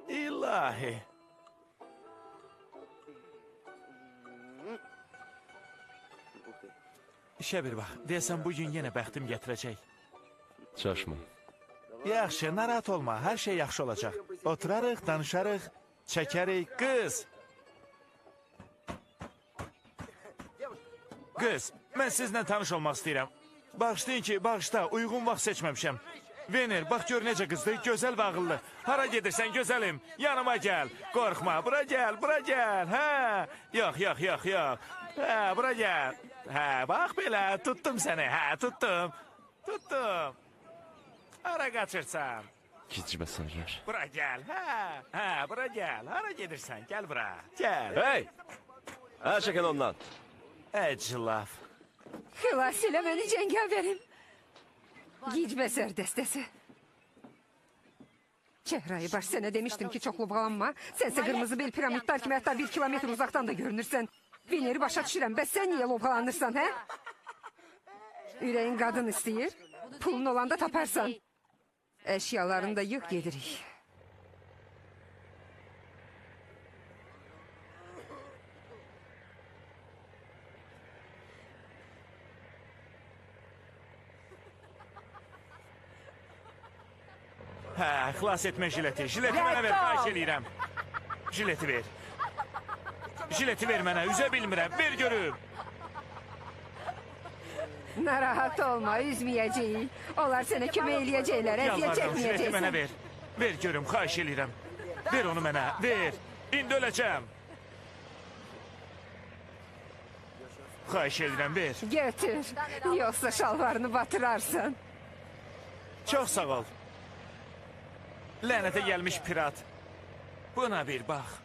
İlahi. İşe bir bax, deyəsən bugün yenə bəxtim gətirəcək. Çaşma. Yaxşı, narahat olma, hər şey yaxşı olacaq. Oturarıq, danışarıq, çəkərik. Qız, mən sizinlə tanış olmaq istəyirəm. Bağışlayın ki, bağışda, uyğun vaxt seçməmişəm. Vener, bax gör necə qızdır, gözəl və ağıllı. Hara gedirsən, gözəlim, yanıma gəl. Qorxma, bura gəl, hə. Yox. Hə, bura gəl. Hə, bax belə, tuttum səni, hə, tuttum. Hara qaçırsan? Gicbəsərlər. Bura gəl, hə, bura gəl. Hara gedirsən, gəl bura, gəl. Hey! Əl çəkin ondan. Əclaf. Xilas elə məni cəngavərim. Gicbəsər dəstəsi. Çəhrayı baş, sənə demişdim ki, çox lovğalanma. Sənsə qırmızı bel piramidlər kimi hətta 1 kilometr uzaqdan da görünürsən. Veneri başa düşürəm, bəs sən niyə lovğalanırsan, hə? Ürəyin qadın istəyir, pulun olanda taparsan. Əşyalarını da yığ gedirik. Hə, xilas etmə jileti. Jileti mənə ver, xahiş eləyirəm. Jileti ver. Jileti ver mənə, üzə bilmirəm. Ver görüm. Narahat olma, üzməyəcəyik. Onlar sənə kömək eləyəcəklər, əziyyət Yalvarıram, jileti mənə çəkməyəcəksən. ver. Ver görüm, xahiş eləyirəm. Ver onu mənə, ver. İndi öləcəm. Xahiş eləyirəm, ver. Götür, yoxsa şalvarını batırarsan. Çox sağ ol. Lənətə gəlmiş pirat. Buna bir bax.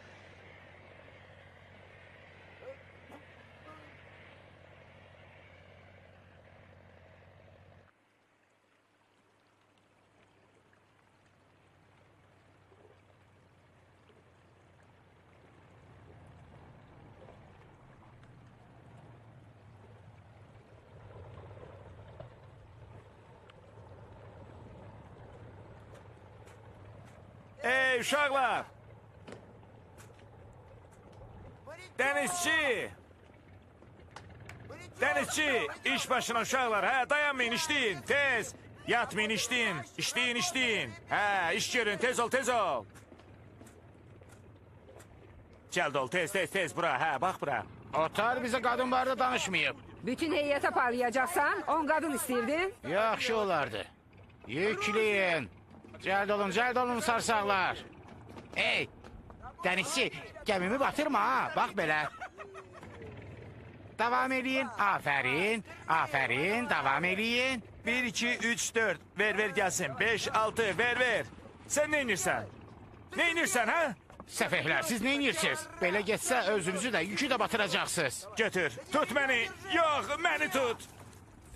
Ey uşaqlar! Dənizçi! Dənizçi! İş başına uşaqlar, hə, dayanmayın, işləyin, tez! Yatmayın, işləyin. Hə, iş görün, tez ol. Cəld ol, tez, bura, hə, bax bura. Otar bize kadın barda danışmayıp. Bütün heyyətə parlayacaqsan, 10 qadın istəyirdin. Yaxşı olardı. Yükleyin. Cəld olun sarsaqlar. Ey, dənizçi, gəmimi batırma ha, bax belə. Davam eləyin, afərin, davam eləyin. 1, 2, 3, 4, ver gəlsin, 5, 6, ver. Sən neynirsən? Neynirsən, hə? Səfehlər, siz neyinirsiniz? Belə getsə özünüzü də, yükü də batıracaqsınız. Götür, tut məni, yox, məni tut.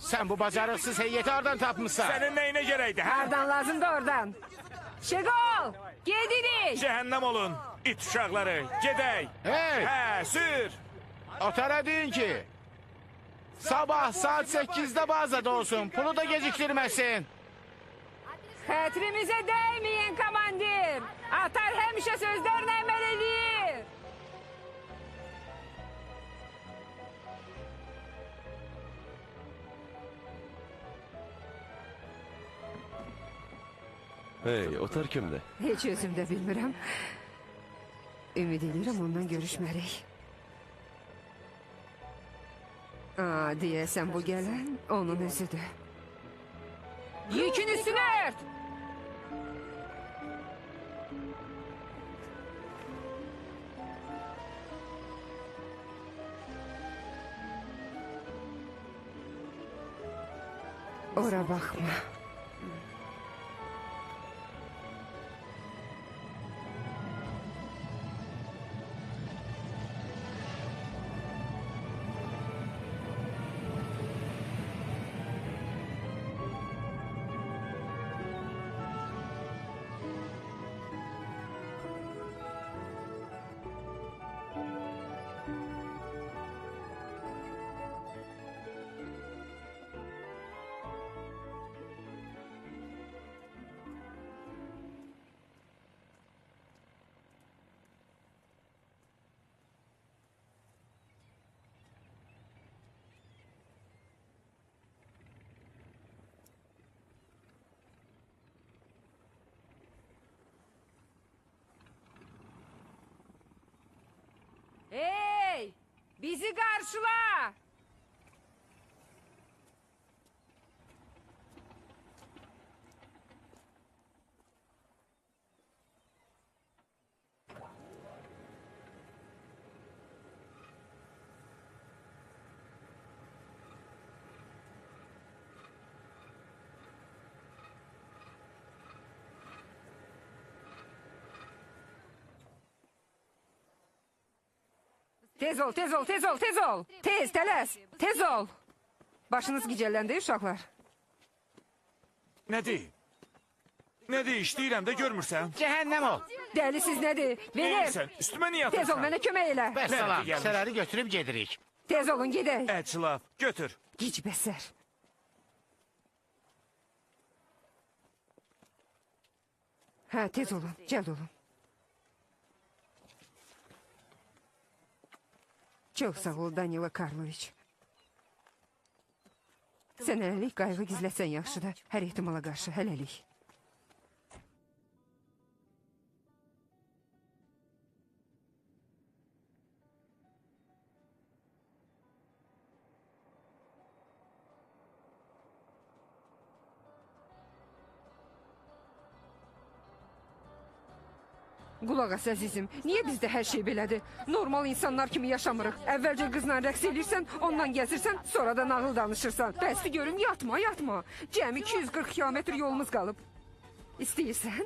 Sen bu bacarıksız heyyeti hardan tapmışsan? Sənin nəyinə gərəkdir, hə? Hardan lazım da oradan. Şegol! Gedirik! Cəhənnəm olun, it uşaqları, gedək. Hey! Hə, sür. Otara deyin ki sabah saat 8'de bazada olsun. Pulu da geciktirmesin. Xətrimizə dəyməyin komandir. Atar həmişə sözlərlə əməl eləyir. Hey, otar kimdir? Heç özüm də bilmirəm. Ümid edirəm ondan görüşmərik. Deyəsən bu gələn onun özüdür. Yükün üstünə ört! Ora baxma. Hey! Bizi karşıla! Tez ol, tez ol, tez ol, tez ol. Tez, tələs, tez ol. Başınız gicəlləndi uşaqlar. Nədir? Nədir, işləyirəm də görmürsən? Cehennem ol. Dəlisiz nədir? Velir. Neysən, üstümə niyə Tez ol, atırsan? mənə kömək elə. Vesselam. gelmiş? Seleri götürüp gedirik. Tez olun, gedək. Əclaf, götür. Gic bəsər. Hə, tez olun, cəld olun. Çox sağ ol, Danila Karloviç. Sən hələlik qayğı gizləsən yaxşıdır. Hər ehtimala qarşı hələlik. Qulaq as əzizim, niyə bizdə hər şey belədir? Normal insanlar kimi yaşamırıq. Əvvəlcə qızla rəqs eləyirsən, ondan gəzirsən, sonra da nağıl danışırsan. Bəsdi görüm, yatma, yatma. Cəmi 240 kilometr yolumuz qalıb. İstəyirsən?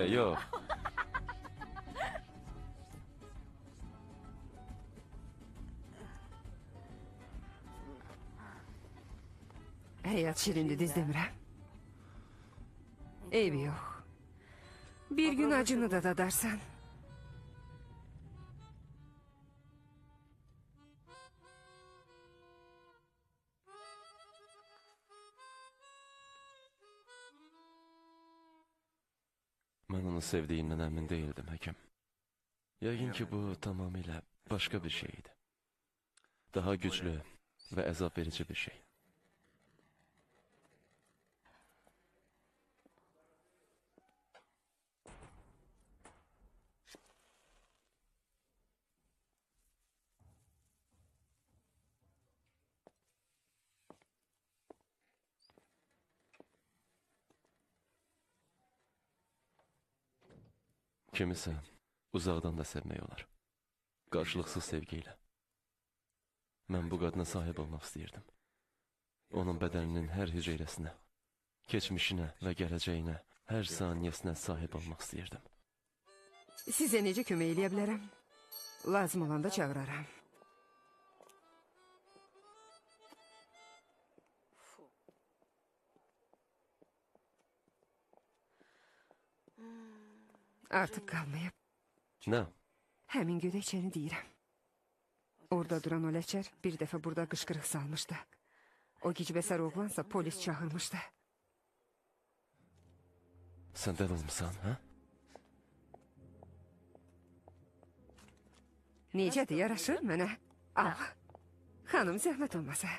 Yox. Həyat şirindir, düz demirəm. Eybi yox. Bir gün acını da dadarsan. Mən onu sevdiyimdən əmin değildim, həkim. Yəqin ki, bu tamamilə başqa bir şey idi. Daha güclü və əzab verici bir şey. Kimisə uzaqdan da sevmək olar. Qarşılıqsız sevgi ilə. Mən bu qadına sahib olmaq istəyirdim. Onun bədəninin hər hüceyrəsinə, keçmişinə və gələcəyinə Hər saniyəsinə sahib olmaq istəyirdim. Sizə necə kömək eləyə bilərəm? Lazım olanda çağıraram. Artıq qalmayıb. Nə? Həmin gödəkçəni deyirəm. Orada duran o ləçər bir dəfə burada qışqırıq salmışdı. O gicbəsər oğlansa polis çağırmışdı. Sən dəli olmusan, hə? Necədir, yaraşır mənə? Al. Xanım zəhmət olmasa.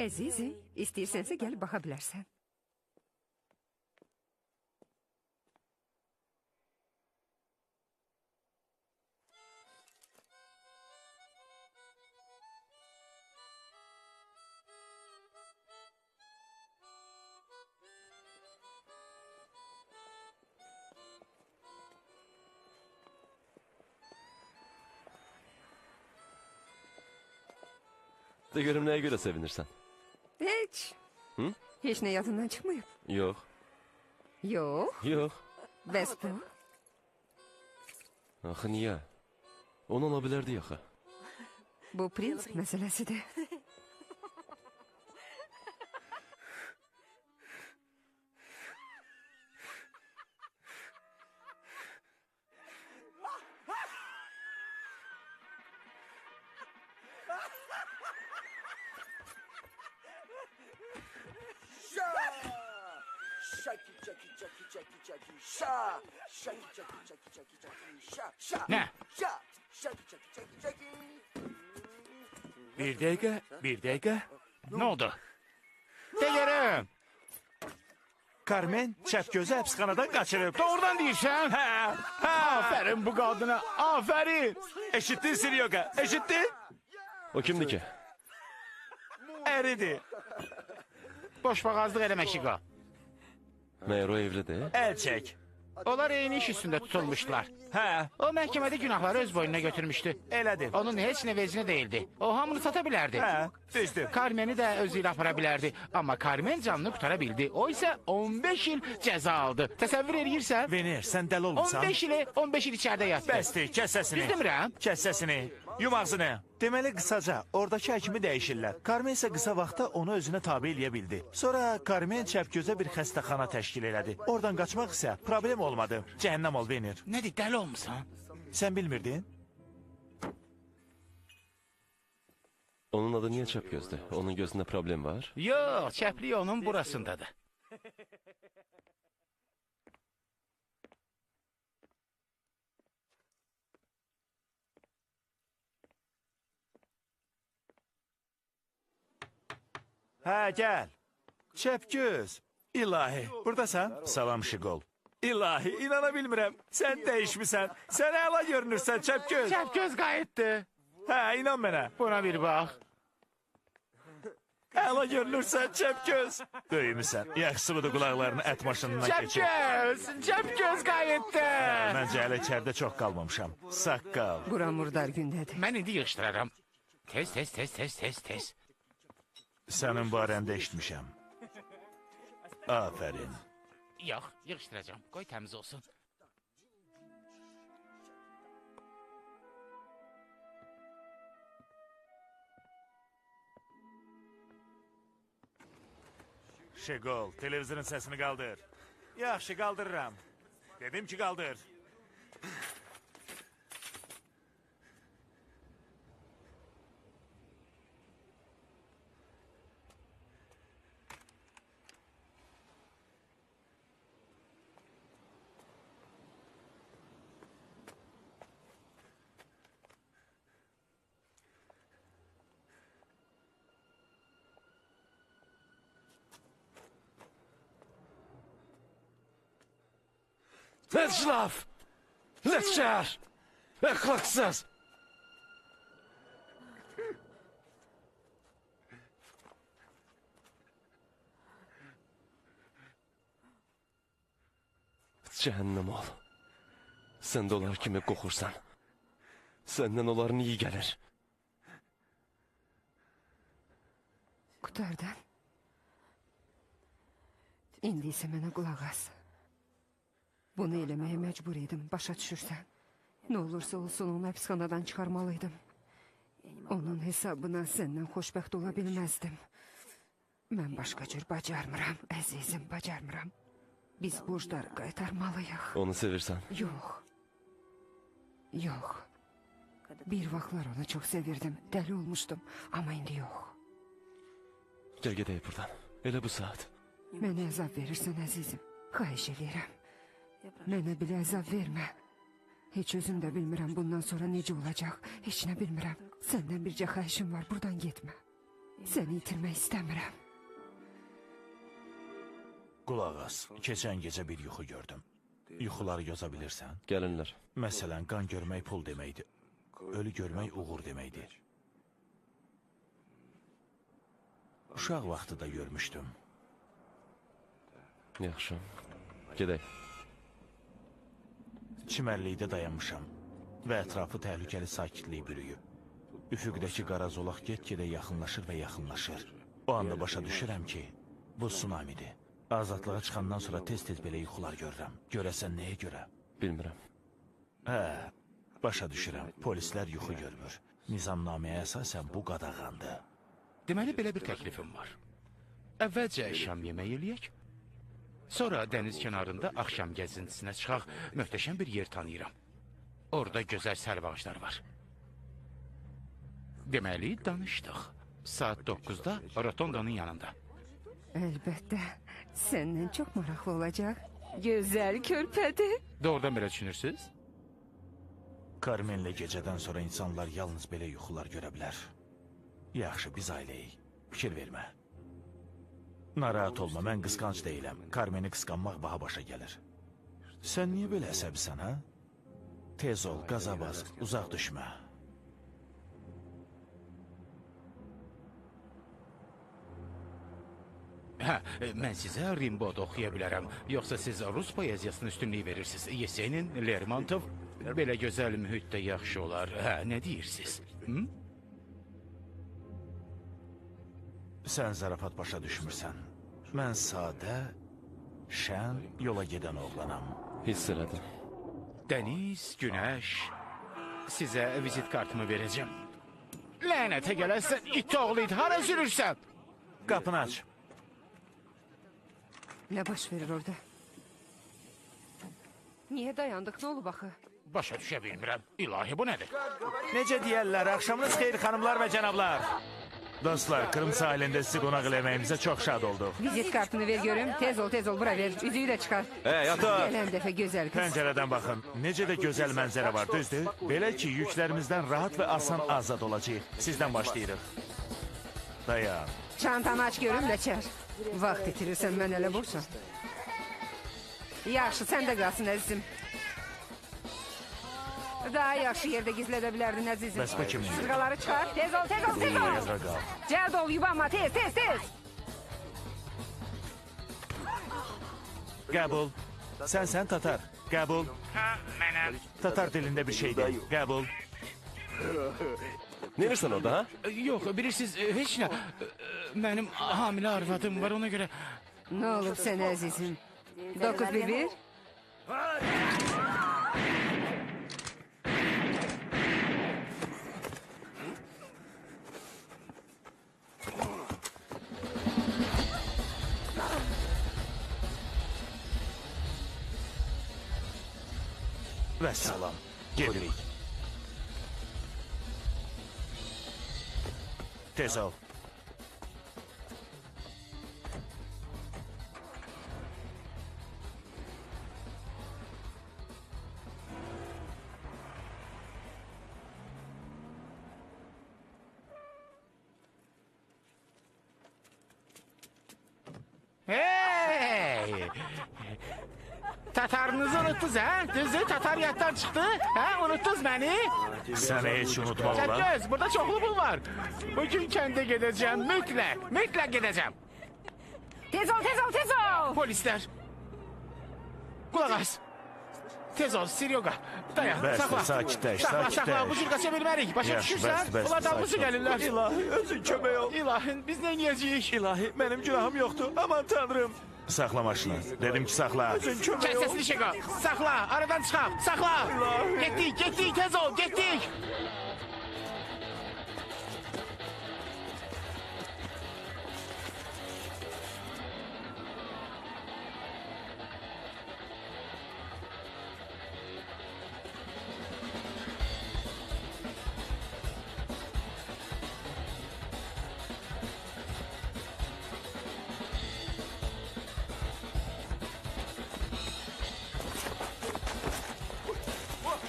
Əzizim, istəyirsənsə gəlib baxa bilərsən. De görüm nəyə görə sevinirsən? Heç. Hı? Heç nə yadından çıxmayıb. Yox, Yox. yox. Bəs bu? Axı niyə? Onu ola bilərdi yaxı. Bu prinsip məsələsidir. Nə? Bir dəqiqə, bir dəqiqə. Nə oldu? De görüm. Carmen Çəpgözü həbsxanadan qaçırıb. Doğrudan deyirsən? Hə, hə. Aferin bu qadına, aferin. Eşitdin Siryoka, eşitdin? O kimdir ki? Əridir. Boşboğazlıq eləmək Şiqo. Məyər o evlidir? Əl çək. Onlar eyni iş üstündə tutulmuşdular. Hə, O məhkəmədə günahları öz boynuna götürmüşdü. elədir. Onun heç nə vecinə değildi. O hamını sata bilərdi. Hə, düzdür. Carmen'i də özü ilə apara bilərdi. Amma Carmen canını qutara bildi. O isə 15 il cəza aldı. Təsəvvür edirsən? Vener, sən dəli olmusan? 15 ili 15 il içəridə yatdı. Bəsdir, kəs səsini. Düz demirəm? Kəs səsini. Yum ağzını. Deməli qısaca, oradakı həkimi dəyişirlər. Carmen isə qısa vaxtda onu özünə tabe eləyə bildi. Sonra Carmen Çəpgözə bir xəstəxana təşkil elədi. Oradan qaçmaq isə problem olmadı. Cəhənnəm ol Vener. Nədir, dəli olmusan? Sən bilmirdin? Onun adı niyə Çəpgözdür? Onun gözündə problem var? Yox, çəplik onun burasındadır. Hə, gəl. Çəpgöz. İlahi, buradasan? Salam Şiqol. İlahi, inana bilmirəm. Sən dəyişmisən. Sən əla görünürsən Çəpgöz. Çəpgöz qayıtdı. Hə, inan mənə. Buna bir bax. Əla görünürsən Çəpgöz. Böyümüsən. Yaxşısı budur qulaqlarını ət maşınından keçir. Çəpgöz! Çəpgöz qayıtdı. Məncə hələ içəridə çox qalmamışam. Saqqal. Bura murdar gündədir. Mən indi yığışdıraram. Tez, tez, tez, tez, tez, tez. Sənin barəndə eşitmişəm. Afərin. Yox, yığışdıracağam. Qoy təmiz olsun. Şeqol, televizorun səsini qaldır. Yaxşı, qaldırıram. Dedim ki, qaldır. Let's laugh! Let's shout! Əxlaqsız! Cəhənnəm ol. Sən də onlar kimi qoxursan. Səndən onların iyi gəlir. Qutardın. İndi isə mənə qulaq as. Bunu eləməyə məcbur idim, başa düşürsən. Nə olursa olsun onu həbsxanadan çıxarmalıydım. Onun hesabına səndən xoşbəxt ola bilməzdim. Mən başqa cür bacarmıram, əzizim, bacarmıram. Biz borcları qaytarmalıyıq. Onu sevirsən. Yox. Yox. Bir vaxtlar onu çox sevirdim, dəli olmuşdum. Amma indi yox. Gəl gedək buradan. Elə bu saat. Mənə əzab verirsən əzizim. Xahiş edirəm. Mənə belə əzab vermə. Heç özüm də bilmirəm bundan sonra necə olacaq. Heç nə bilmirəm. Səndən bircə xahişim var, buradan getmə. Səni itirmək istəmirəm. Qulaq as, keçən gecə bir yuxu gördüm. Yuxuları yoza bilirsən? Gəlinlər. Məsələn, qan görmək pul deməkdir. Ölü görmək uğur deməkdir. Uşaq vaxtı da görmüşdüm. Yaxşı. Gedək. Çimərlikdə dayanmışam və ətrafı təhlükəli sakitlik bürüyüb. Üfüqdəki qara zolaq get-gedə yaxınlaşır və yaxınlaşır. O anda başa düşürəm ki, bu tsunamidir. Azadlığa çıxandan sonra tez-tez belə yuxular görürəm. Görəsən nəyə görə? Bilmirəm. Hə, başa düşürəm. Polislər yuxu görmür. Nizamnaməyə əsasən bu qadağandır. Deməli belə bir təklifim var. Əvvəlcə şam yemək eləyək. Sonra dəniz kənarında axşam gəzintisinə çıxaq. Möhtəşəm bir yer tanıyıram. Orada gözəl sərv ağacları var. Deməli danışdıq. Saat 9-da rotondanın yanında. Əlbəttə, səndən çox maraqlı olacaq. Gözəl körpədir. Doğrudan belə düşünürsünüz? Carmenlə gecədən sonra insanlar yalnız belə yuxular görə bilər. Yaxşı, biz ailəyik. Fikir vermə. Narahat olma, mən qısqanc deyiləm. Carmeni qısqanmaq baha başa gəlir. Sən niyə belə əsəbisən, ha? Tez ol, qaza bas, uzaq düşmə. Hə, mən sizə Rimbaud oxuya bilərəm. Yoxsa siz Rus poeziyasına üstünlük verirsiniz. Yesenin, Lermontov, belə gözəl mühitdə yaxşı olar. Hə, nə deyirsiniz? Hı? Sən zarafat başa düşmürsən. Mən sadə, şən, yola gedən oğlanam. Hiss elədim. Dəniz, günəş, sizə vizit kartımı verəcəm. Lənətə gələsən, it oğlu it, hara sürürsən? Qapını aç. Nə baş verir orada? Niyə dayandıq, nə olub axı? Başa düşə bilmirəm. İlahi, bu nədir? Necə deyərlər, axşamınız xeyir xanımlar və cənablar. Dostlar, Kırım sahilində sizi qonaq eləməyimizə çox şad olduq. Vizit kartını ver görüm. Tez ol, bura ver. Üzüyü də çıxar. Yatır! Gələn dəfə gözəl qız. Pəncərədən baxın, necə də gözəl mənzərə var, düzdür? Belə ki, yüklərimizdən rahat və asan azad olacaq. Sizdən başlayırıq. Dayan. Çantanı aç görüm də çər. Vaxt itirirsən, mən elə boşam. Yaxşı, sən də qalsın əzizim. Daha yaxşı yerdə gizlədə bilərdin əzizim. Bəs bu kimin? Sırğaları çıxar. Tez ol. Yazra qal. Cəld ol, yubanma, tez. Qəbul. Sən Tatar. Qəbul. Hə, mənəm. Tatar dilində bir şeydir. Qəbul. Ne edirsən orada, ha? Yox, bilirsiniz, heç nə. Mənim hamilə arvadım var, ona görə... Nə olub sənə əzizim? 911? Vəssalam. Gedirik. Tez ol. Hey! Tatarınızı unuttunuz, ha? Düzdür, Tatar yattan çıktı. Ha, unuttunuz beni. Səni heç unutmaq olar. Çəkkəz, burada çoxlu pul var. Bugün kəndə gedəcəm, mütləq gedəcəm. Tez ol. Polislər. Qulaq as. Tez ol, Seryoga. Dayan, Bəsdir, saxla. sakitləş, Saxla, sakitləş. bu cür qaça bilmərik. Başa Yaxşı, düşürsən? bəsdir, Onlar dalımızı sakit ol. gəlirlər. İlahi özün kömək ol. İlahim, biz nə edəcəyik? İlahi benim günahım yoktu. Aman tanrım. Saxla maşını. Dedim ki, saxla. Özün kömək Kes ol. sesini Şeko. Saxla, aradan çıxaq. Saxla. Getdik, tez ol, getdik.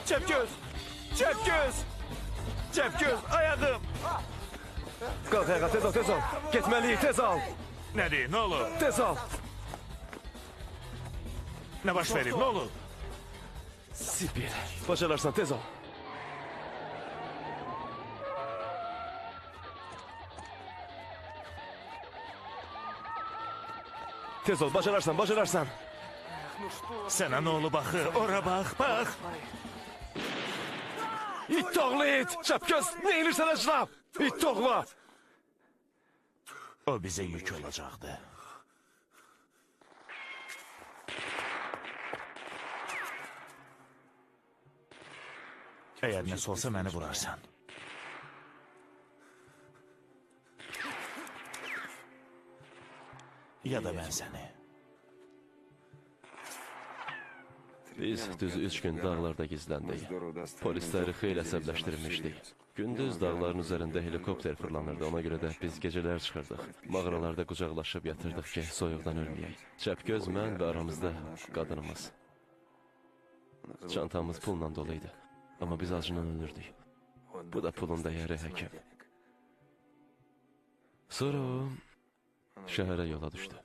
Çepgöz. Çepgöz. Çepgöz ayağım. Qalx ayağa, tez ol. Getməliyik, tez ol. Nədir, nə olur? Tez ol. Nə baş verib, nə olur? Sipil. Bacararsan, tez ol. Tez ol, bacararsan. Sənə nə olub axı? Ora bax, bax. İt oğlu it! Çapgöz, ne inirsən əclaf? İt oğlu! O bizə yük olacaqdı. Əgər nəsə olsa məni vurarsan. Ya da mən səni. Biz düz 3 gün dağlarda gizləndik. Polisləri xeyli əsəbləşdirmişdik. Gündüz dağların üzərində helikopter fırlanırdı. Ona görə də biz gecələr çıxırdıq. Mağaralarda qucaqlaşıb yatırdıq ki, soyuqdan ölməyək. Çəpgöz, mən və aramızda qadınımız. Çantamız pulla dolu idi. Amma biz acından ölürdük. Bu da pulun dəyəri həkim. Sonra o şəhərə yola düşdü.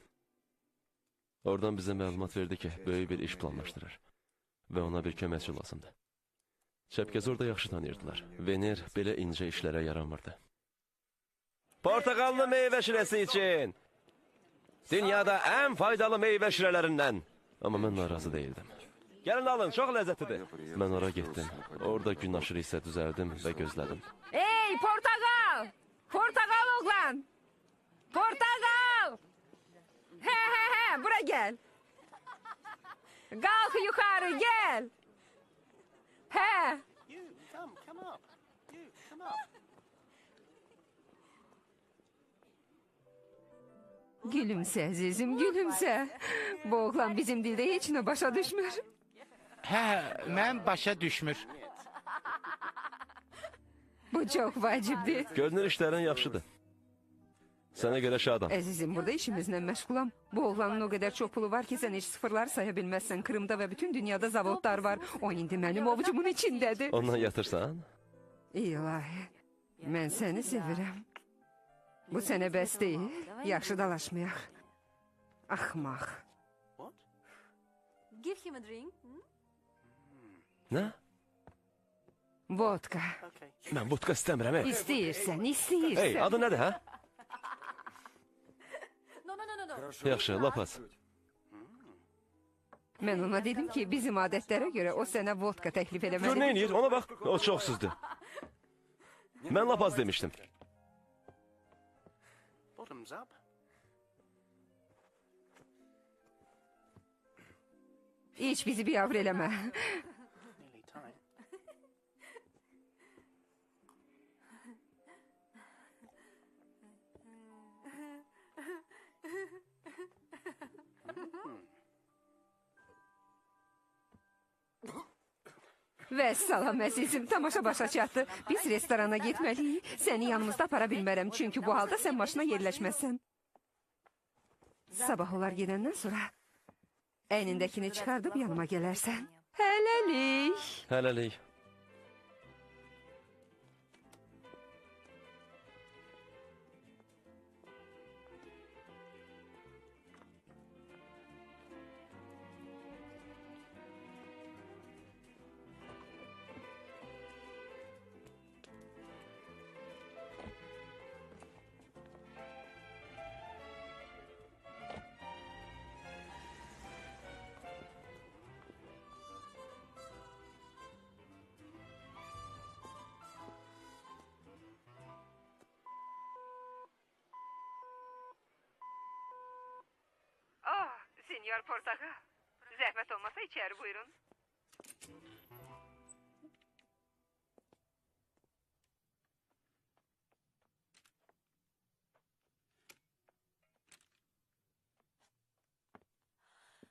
Oradan bizə məlumat verdi ki, böyük bir iş planlaşdırır. Və ona bir köməkçi lazımdır. Çəpgəzi orada yaxşı tanıyırdılar. Vener belə incə işlərə yaramırdı. Portaqallı meyvə şirəsi üçün! Dünyada ən faydalı meyvə şirələrindən! Amma mən narazı deyildim. Gəlin alın, çox ləzzətlidir. Mən ora getdim. Orada gün aşırı isə düzəldim və gözlədim. Ey portakal! Portakal oğlan! Portakal! He, bura gel. Kalk yukarı gel. He. Gülümse azizim, gülümse. Bu oğlan bizim dilde hiç ne başa düşmür. Hə, mən başa düşmür. Bu çok vacibdir. Görünür işlərin yaxşıdır. Sənə görə şadam. Azizim, burada işimizle meşgulam. Bu oğlanın o kadar çok pulu var ki sen hiç sıfırlar sayabilmezsen. Kırım'da ve bütün dünyada zavodlar var. O indi benim ovucumun içindedir. Ondan yatırsan? İlahi, mən səni sevirəm. Bu sənə bəs deyil, yaxşı dalaşmayaq. Axmaq. Give him a drink. Nə? Vodka. Mən vodka istəmirəm, ey. İstəyirsən, Ey, istəyirsən. adı nədir, hə? No. Yaxşı, lap az. Mən ona dedim ki, bizim adətlərə görə o sənə vodka təklif Gör nə eləməlidir. eləyir, ona bax. O çox süzdü. Mən lap az demişdim. Bottoms up. Hiç bizi bir yavru eləmə. Nearly time. Vəssalam əzizim, tamaşa başa çatdı. Biz restorana getməliyik. Səni yanımızda apara bilmərəm, çünki bu halda sən maşına yerləşməzsən. Sabah olar gedəndən sonra əynindəkini çıxardıb yanıma gələrsən. Hələlik. Hələlik. Senyor Portakal. Zahmet olmasa içeri buyurun.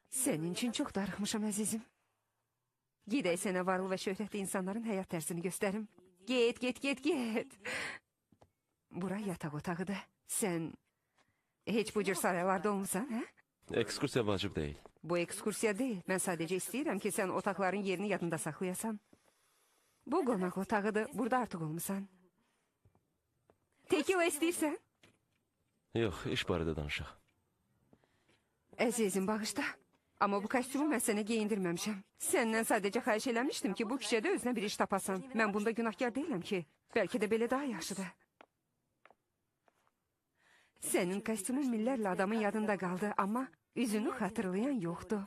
Senin için çok darıxmışam əzizim. Gidək sənə varlı və şöhrətli insanların həyat tərzini göstərim. Get. Bura yataq otağıdır. Sən heç bu cür saraylarda olmusan, hə? Ekskursiya vacib deyil. Bu ekskursiya deyil. Mən sadəcə istəyirəm ki, sən otaqların yerini yadında saxlayasan. Bu qonaq otağıdır. Burada artıq olmusan. Tekila istəyirsən? Yox, iş barədə danışaq. Əzizim, bağışla. Amma bu kostyumu mən sənə geyindirməmişəm. Səndən sadəcə xahiş eləmişdim ki, bu küçədə özünə bir iş tapasan. Mən bunda günahkar deyiləm ki. Bəlkə də belə daha yaxşıdır. Sənin kostyumun millərlə adamın yadında qaldı, amma üzünü xatırlayan yoxdur.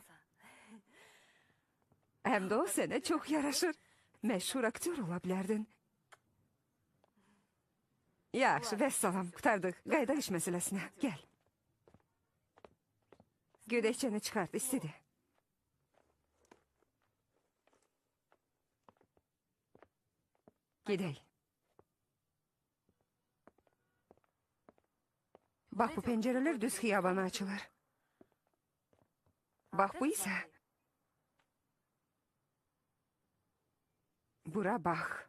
Həm də o sənə çox yaraşır. Məşhur aktyor ola bilərdin. Yaxşı, vəssalam, qutardıq. Qaydaq iş məsələsinə. Gəl. Gödəkçəni çıxart, istedi. Gedək. Bax, bu pəncərələr düz xiyabana açılır. Bax, bu isə... Bura bax.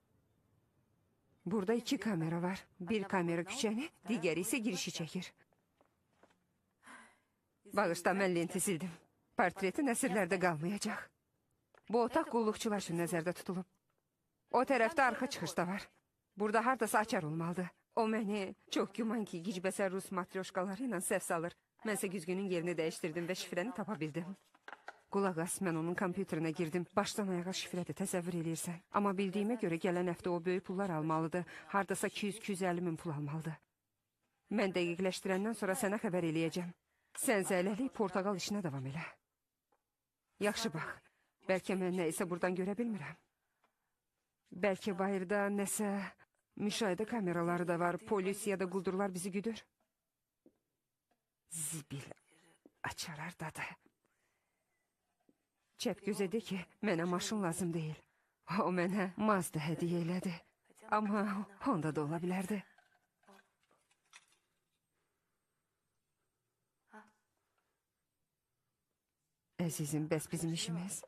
Burada 2 kamera var. Bir kamera küçəni, digəri isə girişi çəkir. Bağışda, mən lenti sildim. Portreti nəsrlərdə qalmayacaq. Bu otaq qulluqçular üçün nəzərdə tutulub. O tərəfdə arxa çıxışda var. Burada hardasa açar olmalıdır. O məni çox güman ki, gicbəsər rus matryoşkaları ilə səhv salır. Mənsə güzgünün yerini dəyişdirdim və şifrəni tapa bildim. Qulaq as, mən onun kompüterinə girdim. Başdan ayağa şifrədə təsəvvür eləyirsən. Amma bildiyimə görə gələn həftə o böyük pullar almalıdır. Hardasa 200-250 min pul almalıdır. Mən dəqiqləşdirəndən sonra sənə xəbər eləyəcəm. Sən zələlik portaqal işinə davam elə. Yaxşı bax, bəlkə mən nə isə buradan görə bilmirəm. Bəlkə bayırda nəsə müşahidə kameraları da var, polis ya da quldurlar bizi güdür. Zibil açarardadır. Çəp gözə de ki, mənə maşın lazım deyil. O mənə Mazda hədiyyə elədi. Amma Honda da ola bilərdi. Əzizim, bəs bizim işimiz?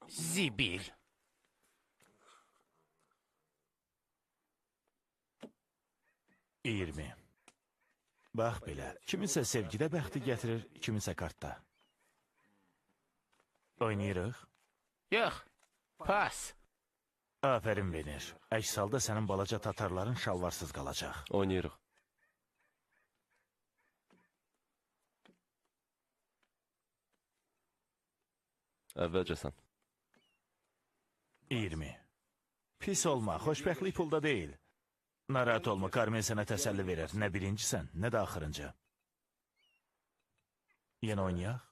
Zibil. İyirmi. Bax belə, kiminsə sevgidə bəxti gətirir, kiminsə kartda. Oynayırıq. Yox. Pas. Afərin verir. Əks halda sənin balaca tatarların şalvarsız qalacaq. Oynayırıq. Əvvəlcə sən. 20. Pis olma, xoşbəxtlik pulda deyil. Narahat olma, Carmen sənə təsəlli verir. Nə birincisən, nə də axırıncı. Yenə oynayaq.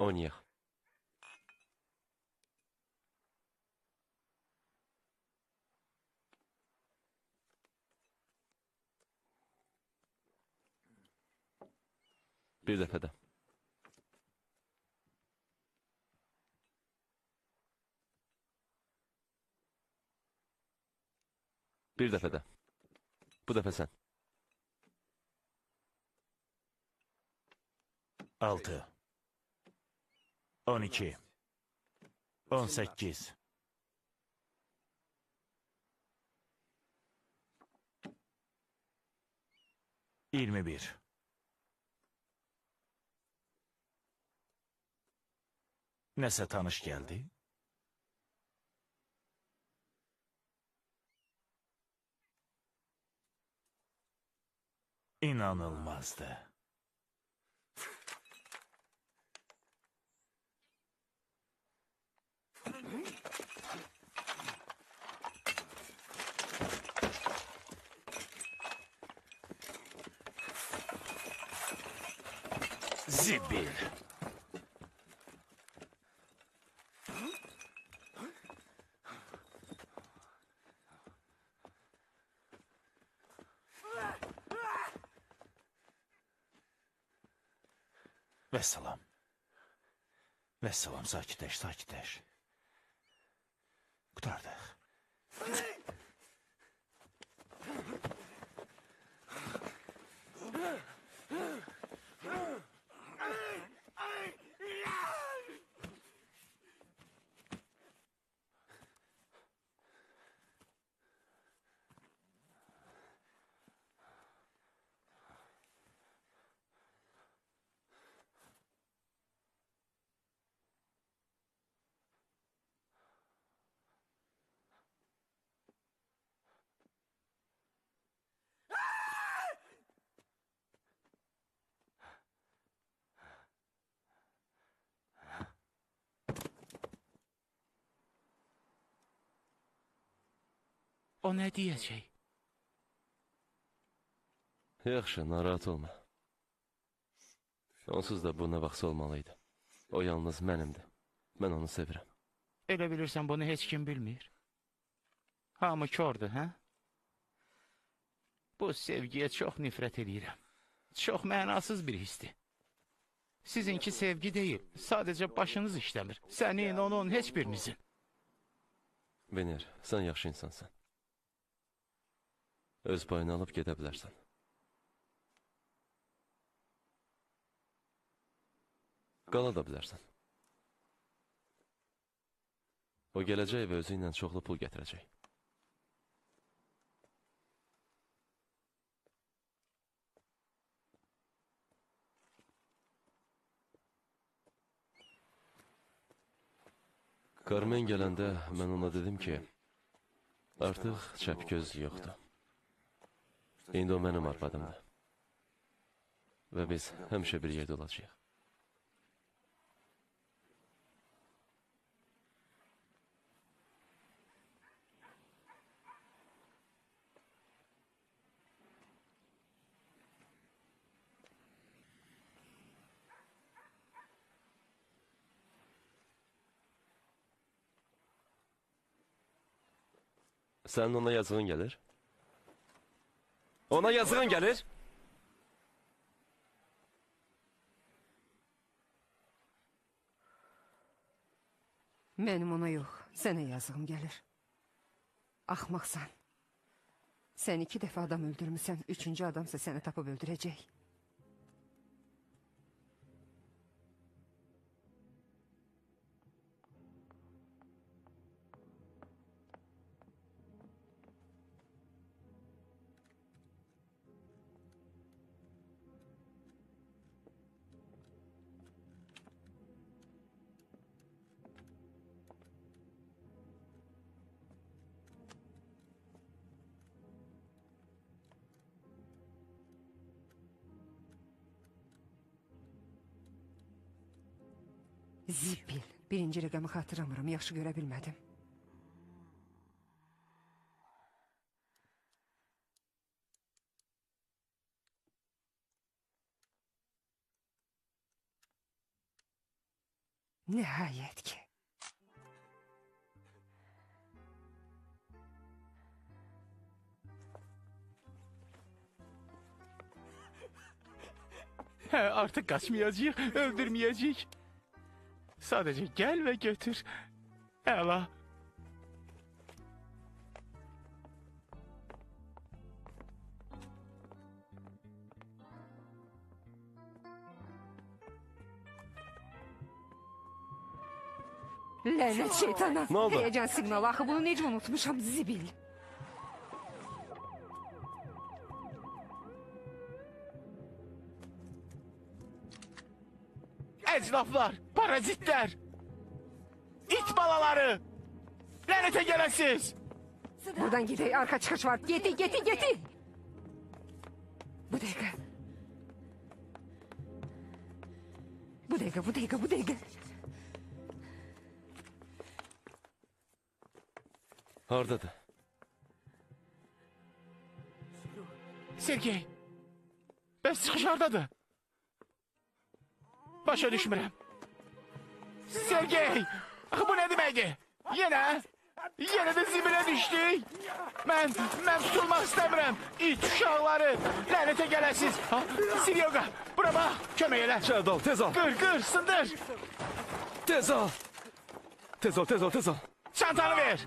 Oynayaq. Bir dəfə də. Bir dəfə də. Bu dəfə sən. 6. 12. 18. 21. Nəsə tanış gəldi? İnanılmazdı. Zibil. Vəssalam. Vəssalam, sakitləş, sakitləş. Qutardıq. O nə deyəcək? Yaxşı, narahat olma. Onsuz da bu nə vaxtsa olmalıydı. O yalnız mənimdir. Mən onu sevirəm. Elə bilirsən bunu heç kim bilmir. Hamı kördür, hə? Bu sevgiyə çox nifrət edirəm. Çox mənasız bir histir. Sizinki sevgi deyil, sadəcə başınız işləmir. Sənin, onun, heç birinizin. Vener, sən yaxşı insansan. Öz payını alıb gedə bilərsən. Qala da bilərsən. O gələcək və özü ilə çoxlu pul gətirəcək. Carmen gələndə mən ona dedim ki, artıq çəpgöz yoxdur. İndi o mənim arvadımdır. Və biz həmişə bir yerdə olacağıq. Sənin ona yazığın gəlir? Ona yazığın gəlir? Mənim ona yox, sənə yazığım gəlir. Axmaqsan. Sən 2 dəfə adam öldürmüsən, 3-cü adamsa səni tapıb öldürəcək. Zibil. Birinci rəqəmi xatırlamıram, yaxşı görə bilmədim. Nəhayət ki. Artık kaçmayacak, öldürmeyecek. Sadece gel ve götür. Ela. Lənət şeytana. Nə oldu? Həyəcan siqnalı, axı bunu necə unutmuşam, zibil. Eclaflar, parazitler. İt balaları. Lanete gelesiz. Buradan gidək, arka çıxış var. Geti. Bu dəqiqə. Bu dəqiqə. Hardadır? Sergey. Bəs çıxış hardadır? Başa düşmürəm. Sergey! Axı bu nə deməkdir? Yenə də zibilə düşdük. Mən tutulmaq istəmirəm. İt uşaqları, lənətə gələsiz. Seryoga, bura bax, kömək elə. Şerdal, tez ol. Qır, sındır. Tez ol. Tez ol. Çantanı ver.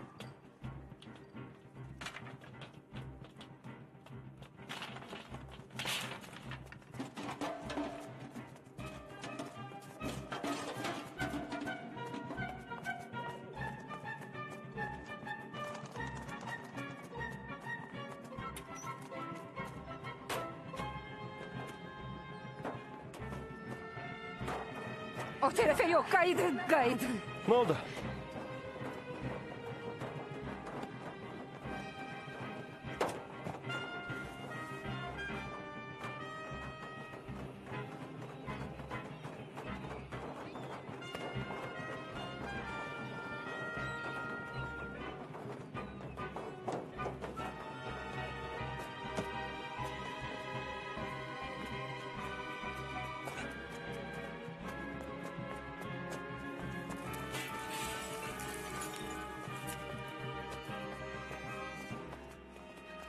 O tərəfə yox, qayıdın. Ne oldu?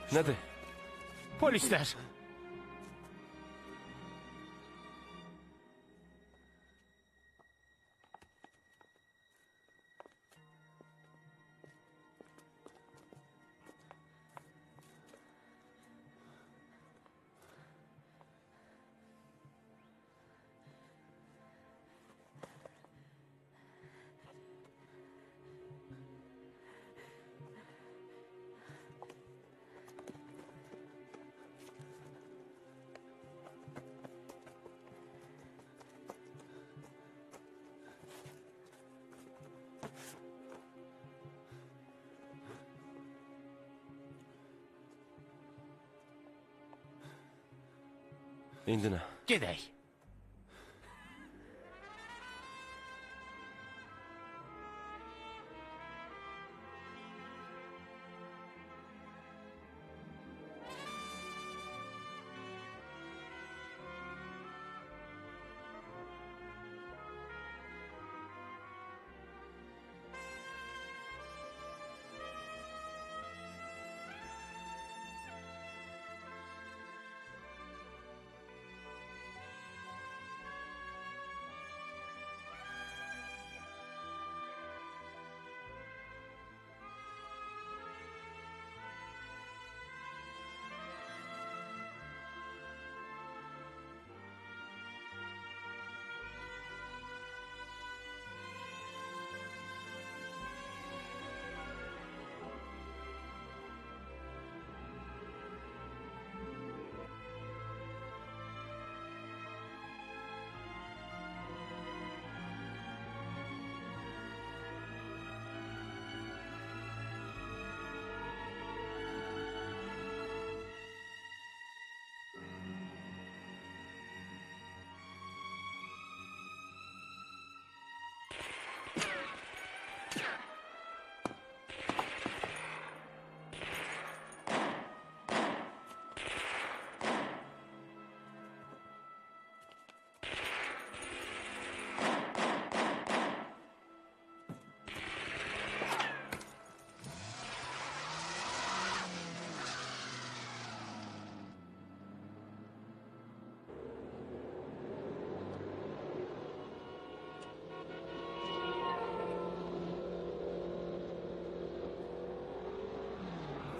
Nədir? Polisler. İndi nə? Gedək.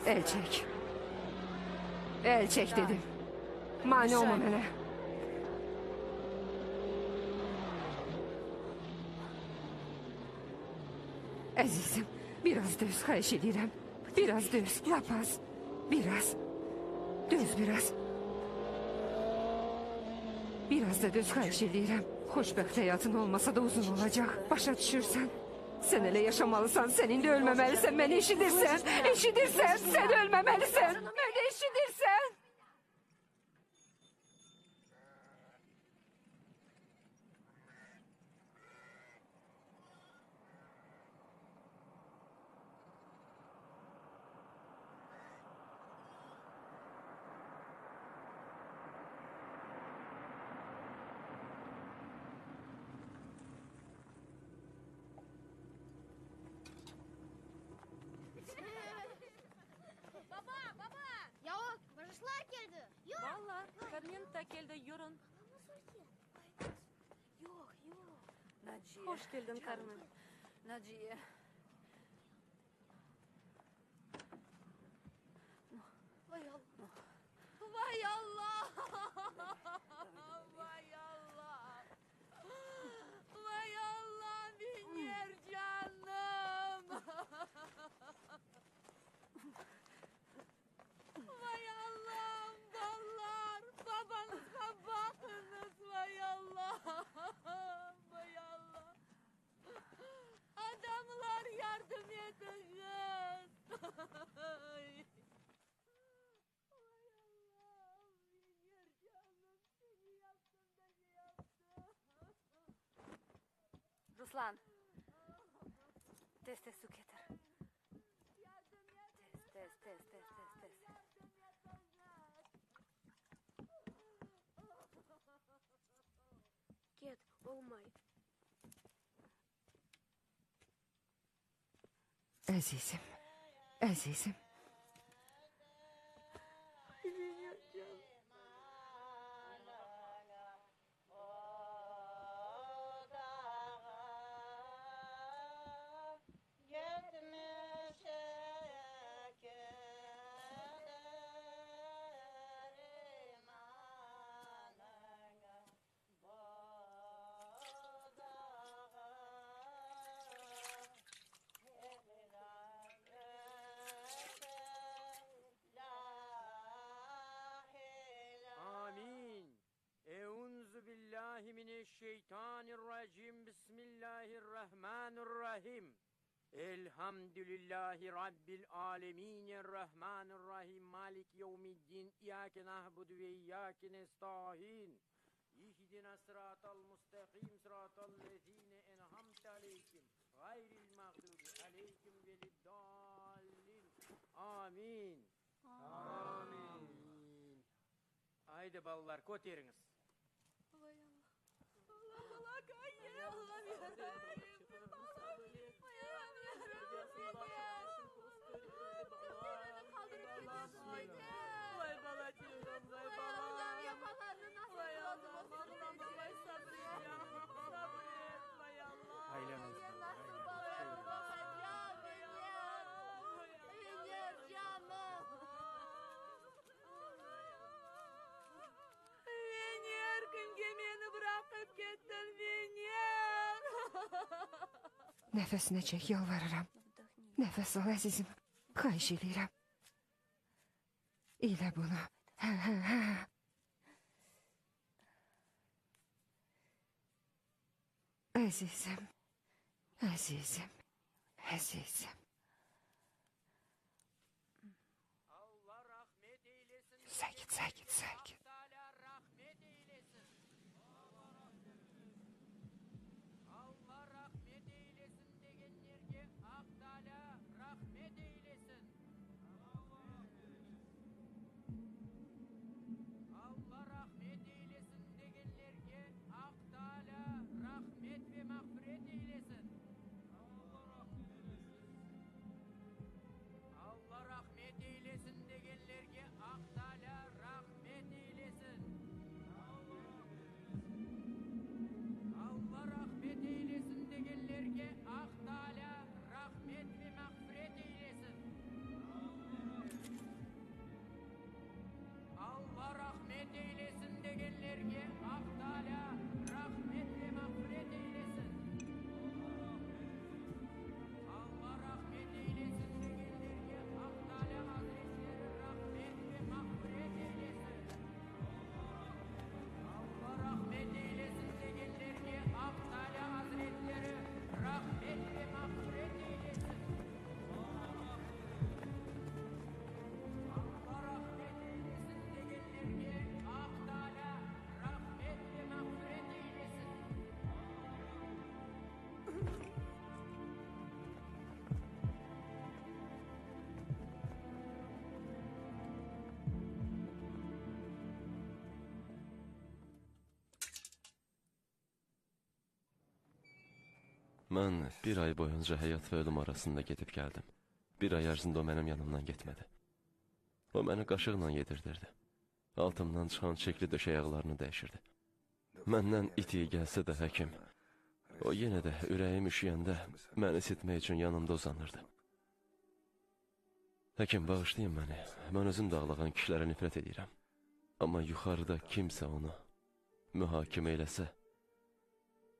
El çek. El çek dedim. Mane olma mənə. Əzizim, biraz döz xahiş edirəm. Biraz döz, lap az. Biraz. Döz biraz. Biraz da döz xahiş edirəm. Xoşbəxt həyatın olmasa da uzun olacaq. Başa düşürsən? Sən elə yaşamalısan, sən indi ölməməlisən. Məni eşidirsən, eşidirsən. Sən ölməməlisən. Məni eşidirsən. Baba! Yok, barışlar geldi. Yok. Valla, Karmen da geldi yorun. Yok. Naciye. Hoş geldin Karmen. Naciye. Vay Allah. Vay Allah. Vay Allah. Vay Allah Binyer canım. Vay Allah'ım ballar. Babanıza bakınız vay Allah. Vay Allah. Adamlar yardım edin kız. Vay Allah'ım Binyer canım. Seni yaptım beni yaptım. Ruslan. Tez su getir. Yardım edin. Tez. Git olmay. Əzizim, əzizim. Amin. Euzu billahi mineşşeytanirracim. Bismillahirrahmanirrahim. Elhamdülillahi Rabbil alemin. Errahmanirrahim. Malik yevmiddin. İyyâke na'budu ve iyyâke nestaîn. İhdina sıratal mustakim. Sıratal lezîne en'amte aleyhim. Gayril mağdubi aleyhim veliddallin. Amin. Amin. Haydi ballar koteriniz. Allah kayı. Allah yarabbim. Vay balacığım, vay balam. Vay Allah'ım, Allah'ım, vay sabriyem. Sabriyem, vay Allah. Ailemiz. Nasıl balam, bakacağım, Binyer canım. Binyer, kim gemini bırakıp gittin Binyer? Nəfəsinə çək, yalvarıram. Nəfəs al, əzizim. Xahiş edirəm. Elə bunu. Hə. Əzizim. Allah rahmet eylesin. Sakit. Teala rahmet eylesin. Allah rahmet eylesin degenlerge Hak Teala rahmet eylesin. Allah rahmet eylesin degenlerge Hak Teala rahmet ve mağfiret eylesin. Allah rahmet eylesin degenlerge Hak Teala rahmet Mən bir ay boyunca həyat və ölüm arasında gedib gəldim. Bir ay ərzində o mənim yanımdan getmədi. O məni qaşıqla yedirdirdi. Altımdan çıxan çekli döşək ayaqlarını dəyişirdi. Məndən iti gəlsə də həkim, o yenə də ürəyim üşüyəndə məni isitmək üçün yanımda uzanırdı. Həkim, bağışlayın məni. Mən özüm dağlağan kişilərə nifrət edirəm. Amma yuxarıda kimsə onu mühakimə eləsə,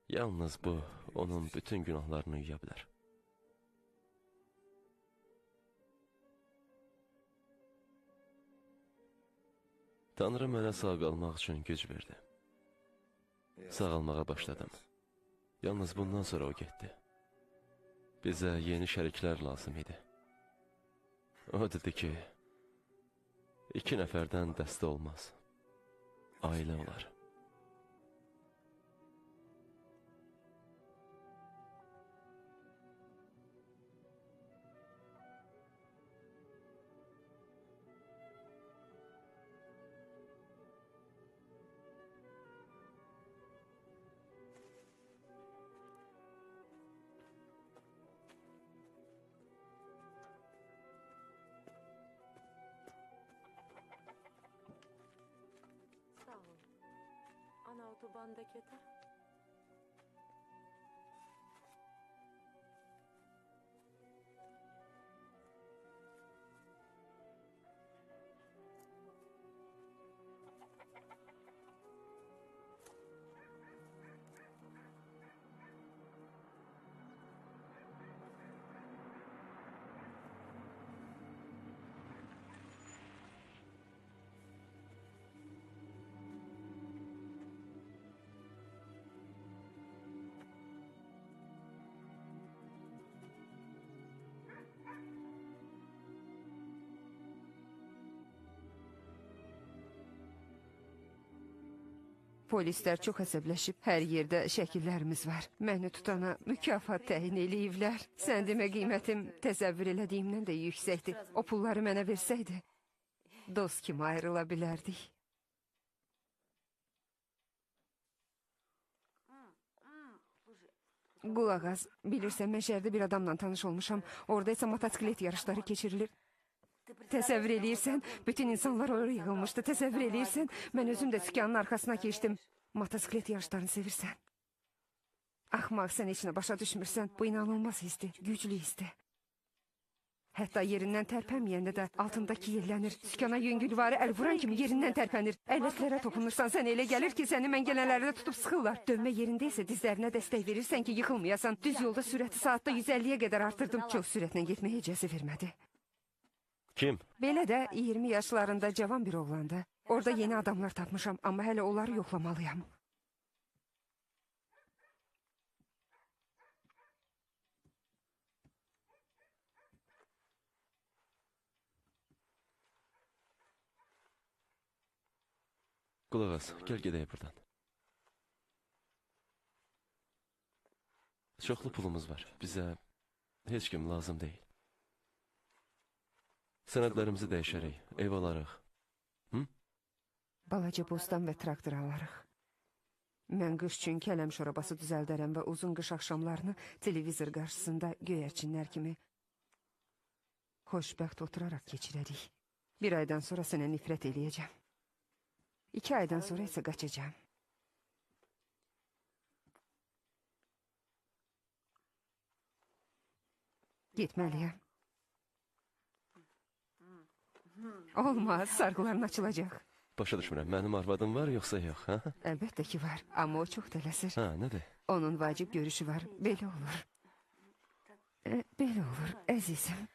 yalnız bu, onun bütün günahlarını yuya bilər. Tanrı mənə sağ qalmaq üçün güc verdi. Sağalmağa başladım. Yalnız bundan sonra o getdi. Bizə yeni şəriklər lazım idi. O dedi ki, 2 nəfərdən dəstə olmaz. Ailə olar. Sağ ol. Ana otobanda kete. Polislər çox əsəbləşib. Hər yerdə şəkillərimiz var. Məni tutana mükafat təyin eləyiblər. Sən demə qiymətim təsəvvür elədiyimdən də yüksəkdir. O pulları mənə versəydi, dost kimi ayrıla bilərdik. Qulaq az, bilirsən, mən şəhərdə bir adamla tanış olmuşam. Orada isə motosiklet yarışları keçirilir. Təsəvvür eləyirsən, bütün insanlar oraya yığılmışdı. Təsəvvür eləyirsən, mən özüm də sükanın arxasına keçdim. Motosiklet yarışlarını sevirsən. Axmaq, sən heç nə başa düşmürsən. Bu inanılmaz hisdi, güclü hisdi. Hətta yerindən tərpənməyəndə də altındakı yerlənir. Sükana yüngülvarı əl vuran kimi yerindən tərpənir. Əllətlərə toxunursan, sən elə gəlir ki, səni məngənələrdə tutub sıxırlar. Dönmə yerində isə dizlərinə dəstək verirsən ki, yıxılmayasan. Düz yolda sürəti saatda 150-yə qədər artırdım. Çox sürətlə getməyə icazə vermədi. Kim? Belə də 20 yaşlarında cavan bir oğlandı. Orada yeni adamlar tapmışam, amma hələ onları yoxlamalıyam. Qulaq as, gəl gedək buradan. Çoxlu pulumuz var. Bizə heç kim lazım deyil. Sənədlərimizi dəyişərək, ev alarıq. Balaca bostan və traktor alarıq. Mən qış üçün kələm şorabası düzəldərəm və uzun qış axşamlarını televizor qarşısında göyərçinlər kimi xoşbəxt oturaraq keçirərik. Bir aydan sonra sənə nifrət eləyəcəm. 2 aydan sonra isə qaçacağım. Getməliyəm. Olmaz, sarğıların açılacaq. Başa düşmürəm, mənim arvadım var yoxsa yox, hə? Əlbəttə ki var, amma o çox tələsir. Hə, nədir? Onun vacib görüşü var, belə olur. Belə olur, əzizim.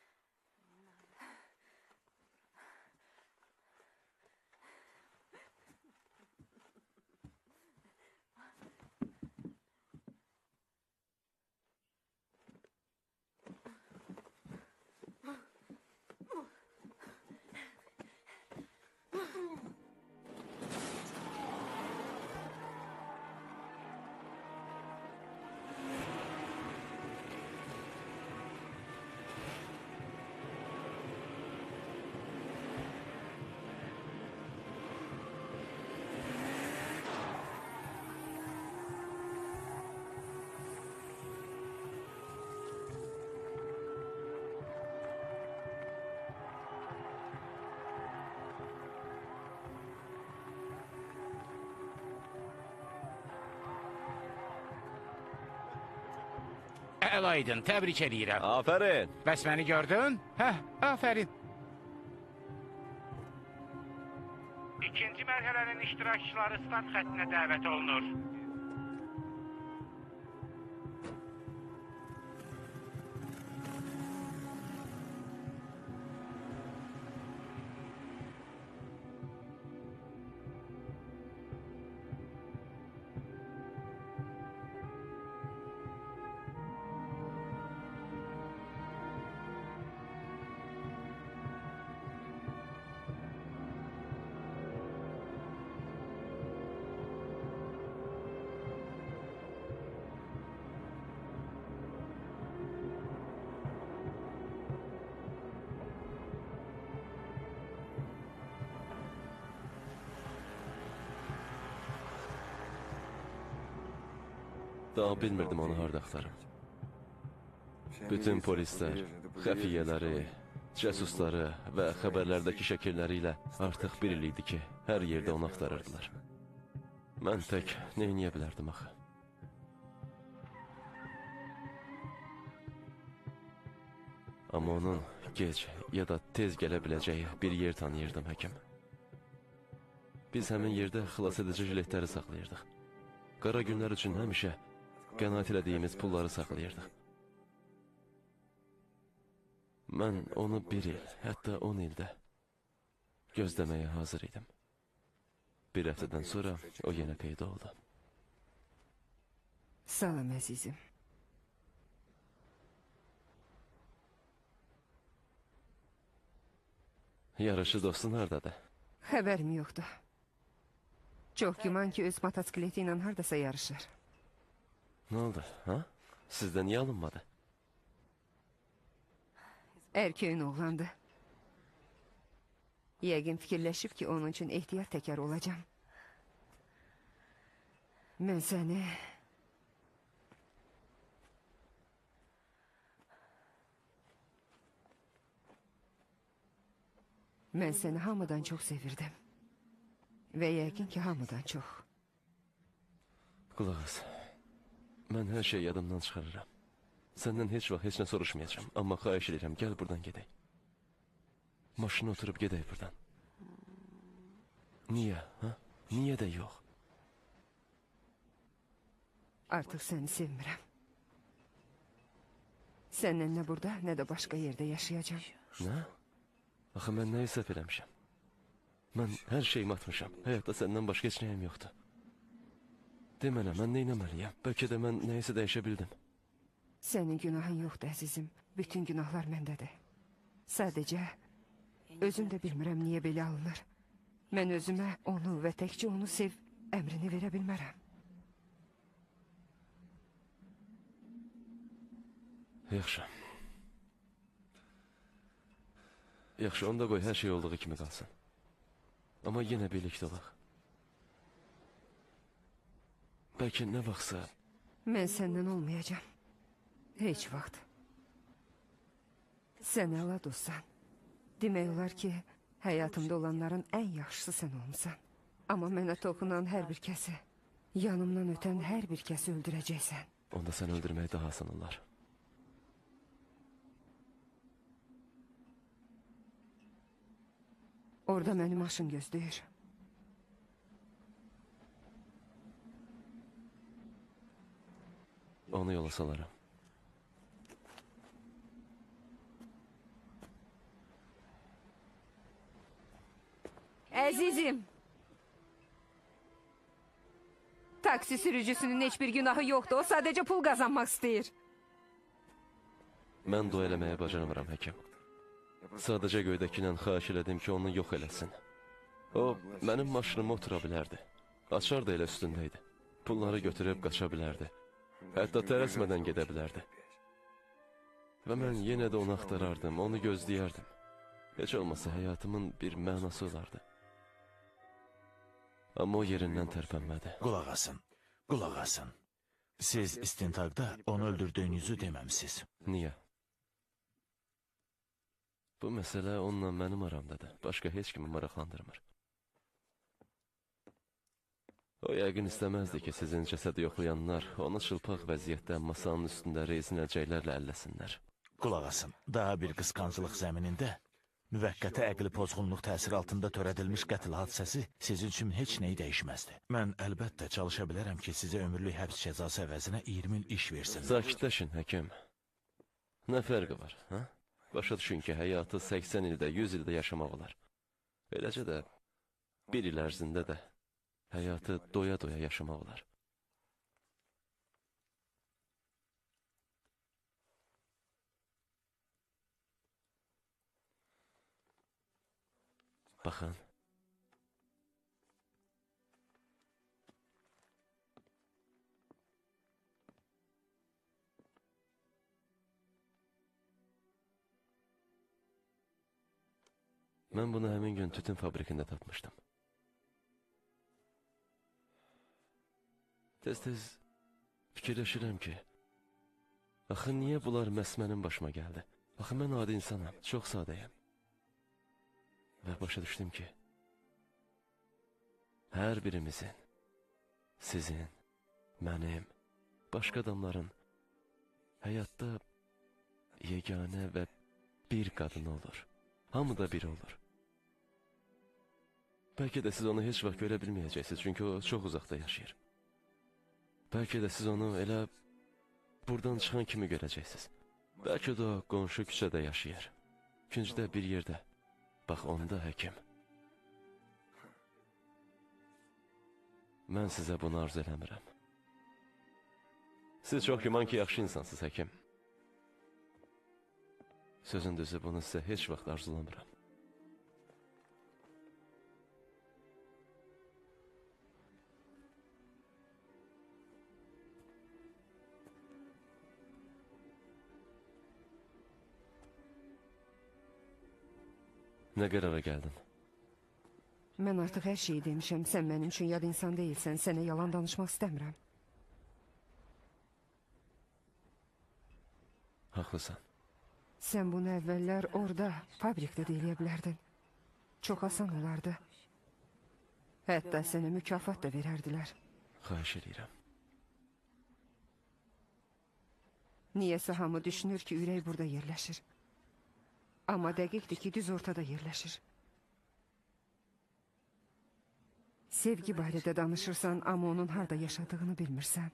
Əlaydın, təbrik edirəm. Aferin. Bəs məni gördün? Hə, afərin. İkinci mərhələnin iştirakçıları start xəttinə dəvət olunur. Daha bilmirdim onu harda axtarım. Bütün polislər, xəfiyyələri, cəsusları və xəbərlərdəki şəkilləri ilə artıq bir il idi ki, hər yerdə onu axtarırdılar. Mən tək nə edə bilərdim axı? Amma onun gec ya da tez gələ biləcəyi bir yer tanıyırdım, həkim. Biz həmin yerdə xilas edici jiletləri saxlayırdıq. Qara günlər üçün həmişə qənaət elədiyimiz pulları saxlayırdıq. Mən onu bir il, hətta 10 ildə gözləməyə hazır idim. Bir həftədən sonra o yenə peyda oldu. Salam əzizim. Yarışı dostun hardadır? Xəbərim yoxdur. Çox güman ki, öz mototsikleti ilə hardasa yarışır. Nə oldu, ha? Sizdə niyə alınmadı? Erkeğin oğlandı. Yəqin fikirləşib ki, onun üçün ehtiyat təkər olacam. Mən səni... Mən səni hamıdan çox sevirdim. Və yəqin ki, hamıdan çox. Qulaq as. Mən hər şey yadımdan çıxarıram. Səndən heç vaxt heç nə soruşmayacağım. Amma xahiş edirəm, gəl buradan gedək. Maşına oturub gedək buradan. Niyə, ha? Niyə də yox? Artıq səni sevmirəm. Səndən nə burada, nə də başqa yerdə yaşayacağım. Nə? Axı mən nəyi səhv eləmişəm? Mən hər şeyimi atmışam. Həyatda səndən başqa heç nəyim yoxdur. De mənə, mən nə etməliyəm? Bəlkə də mən nəyisə dəyişə bildim. Sənin günahın yoxdur əzizim. Bütün günahlar məndədir. Sadəcə özüm də bilmirəm niyə belə alınır. Mən özümə onu və təkcə onu sev əmrini verə bilmərəm. Yaxşı. Yaxşı, onda qoy hər şey olduğu kimi qalsın. Amma yenə birlikdə olaq. Bəlkə nə vaxtsa... Mən səndən olmayacağam. Heç vaxt. Sən əla dostsan. Demək olar ki, həyatımda olanların ən yaxşısı sən olmuşsan. Amma mənə toxunan hər bir kəsi, yanımdan ötən hər bir kəsi öldürəcəksən. Onda səni öldürmək daha asan olar. Orada məni maşın gözləyir. Onu yola salaram. Əzizim! Taksi sürücüsünün heç bir günahı yoxdur. O sadəcə pul qazanmaq istəyir. Mən dua eləməyə bacaramıram, həkim. Sadəcə göydəkindən xahiş elədim ki, onu yox eləsin. O, mənim maşınıma otura bilərdi. Açar da elə üstündəydi. Pulları götürüb qaça bilərdi. Hətta tələsmədən gedə bilərdi. Və mən yenə də onu axtarardım, onu gözləyərdim. Heç olmasa həyatımın bir mənası olardı. Amma o yerindən tərpənmədi. Qulaq asın, qulaq asın. Siz istintaqda onu öldürdüyünüzü deməmsiz. Niyə? Bu məsələ onunla mənim aramdadır. Başqa heç kimi maraqlandırmır. O yəqin istəməzdi ki, sizin cəsədi yoxlayanlar onu çılpaq vəziyyətdə masanın üstündə rezinəcəklərlə əlləsinlər. Qulaq asın, daha bir qısqancılıq zəminində müvəqqəti əqli pozğunluq təsiri altında törədilmiş qətl hadisəsi sizin üçün heç nəyi dəyişməzdi. Mən əlbəttə çalışa bilərəm ki, sizə ömürlük həbs cəzası əvəzinə 20 il iş versin. Sakitləşin, həkim. Nə fərqi var, hə? Başa düşün ki, həyatı 80 ildə, 100 ildə yaşamaq olar. Eləcə də bir il ərzində də həyatı doya-doya yaşamaq olar. Baxın. Mən bunu həmin gün tütün fabrikində tapmışdım. Tez-tez fikirləşirəm ki, axı niyə bunlar məhz mənim başıma gəldi? Axı mən adi insanam, çox sadəyəm. Və başa düşdüm ki, hər birimizin, sizin, mənim, başqa adamların həyatda yeganə və bir qadını olur. Hamı da biri olur. Bəlkə də siz onu heç vaxt görə bilməyəcəksiniz, çünki o çox uzaqda yaşayır. Bəlkə də siz onu elə buradan çıxan kimi görəcəksiniz. Bəlkə də o qonşu küçədə yaşayır. Küncdə bir yerdə. Bax, onda həkim. Mən sizə bunu arzu eləmirəm. Siz çox güman ki, yaxşı insansınız, həkim. Sözün düzü, bunu sizə heç vaxt arzulamıram. Nə qərara gəldin? Mən artıq hər şeyi demişəm. Sən mənim üçün yad insan deyilsən. Sənə yalan danışmaq istəmirəm. Haqlısan. Sən bunu əvvəllər orada, fabrikdə də eləyə bilərdin. Çox asan olardı. Hətta sənə mükafat da verərdilər. Xahiş edirəm. Niyəsə hamı düşünür ki, ürək burada yerləşir. Amma dəqiqdir ki, düz ortada yerləşir. Sevgi barədə danışırsan, amma onun harda yaşadığını bilmirsən.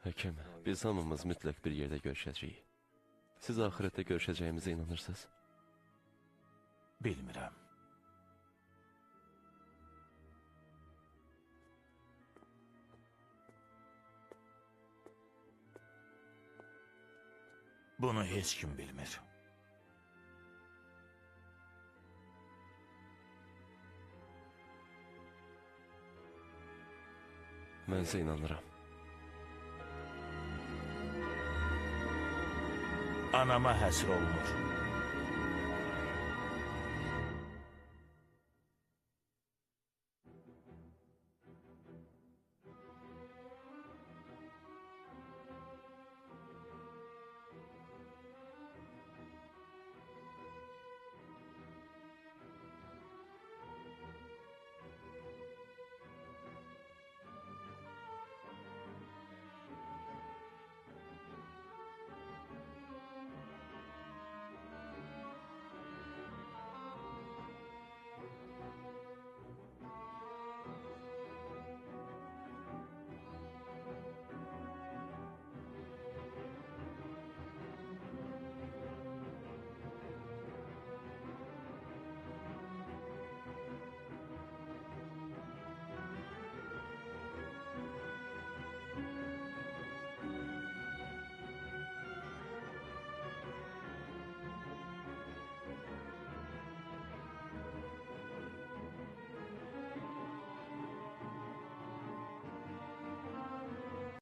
Həkim, biz hamımız mütləq bir yerdə görüşəcəyik. Siz axirətdə görüşəcəyimizə inanırsınız? Bilmirəm. Bunu heç kim bilmir. Mənsə inanıram. Anama həsr olunur.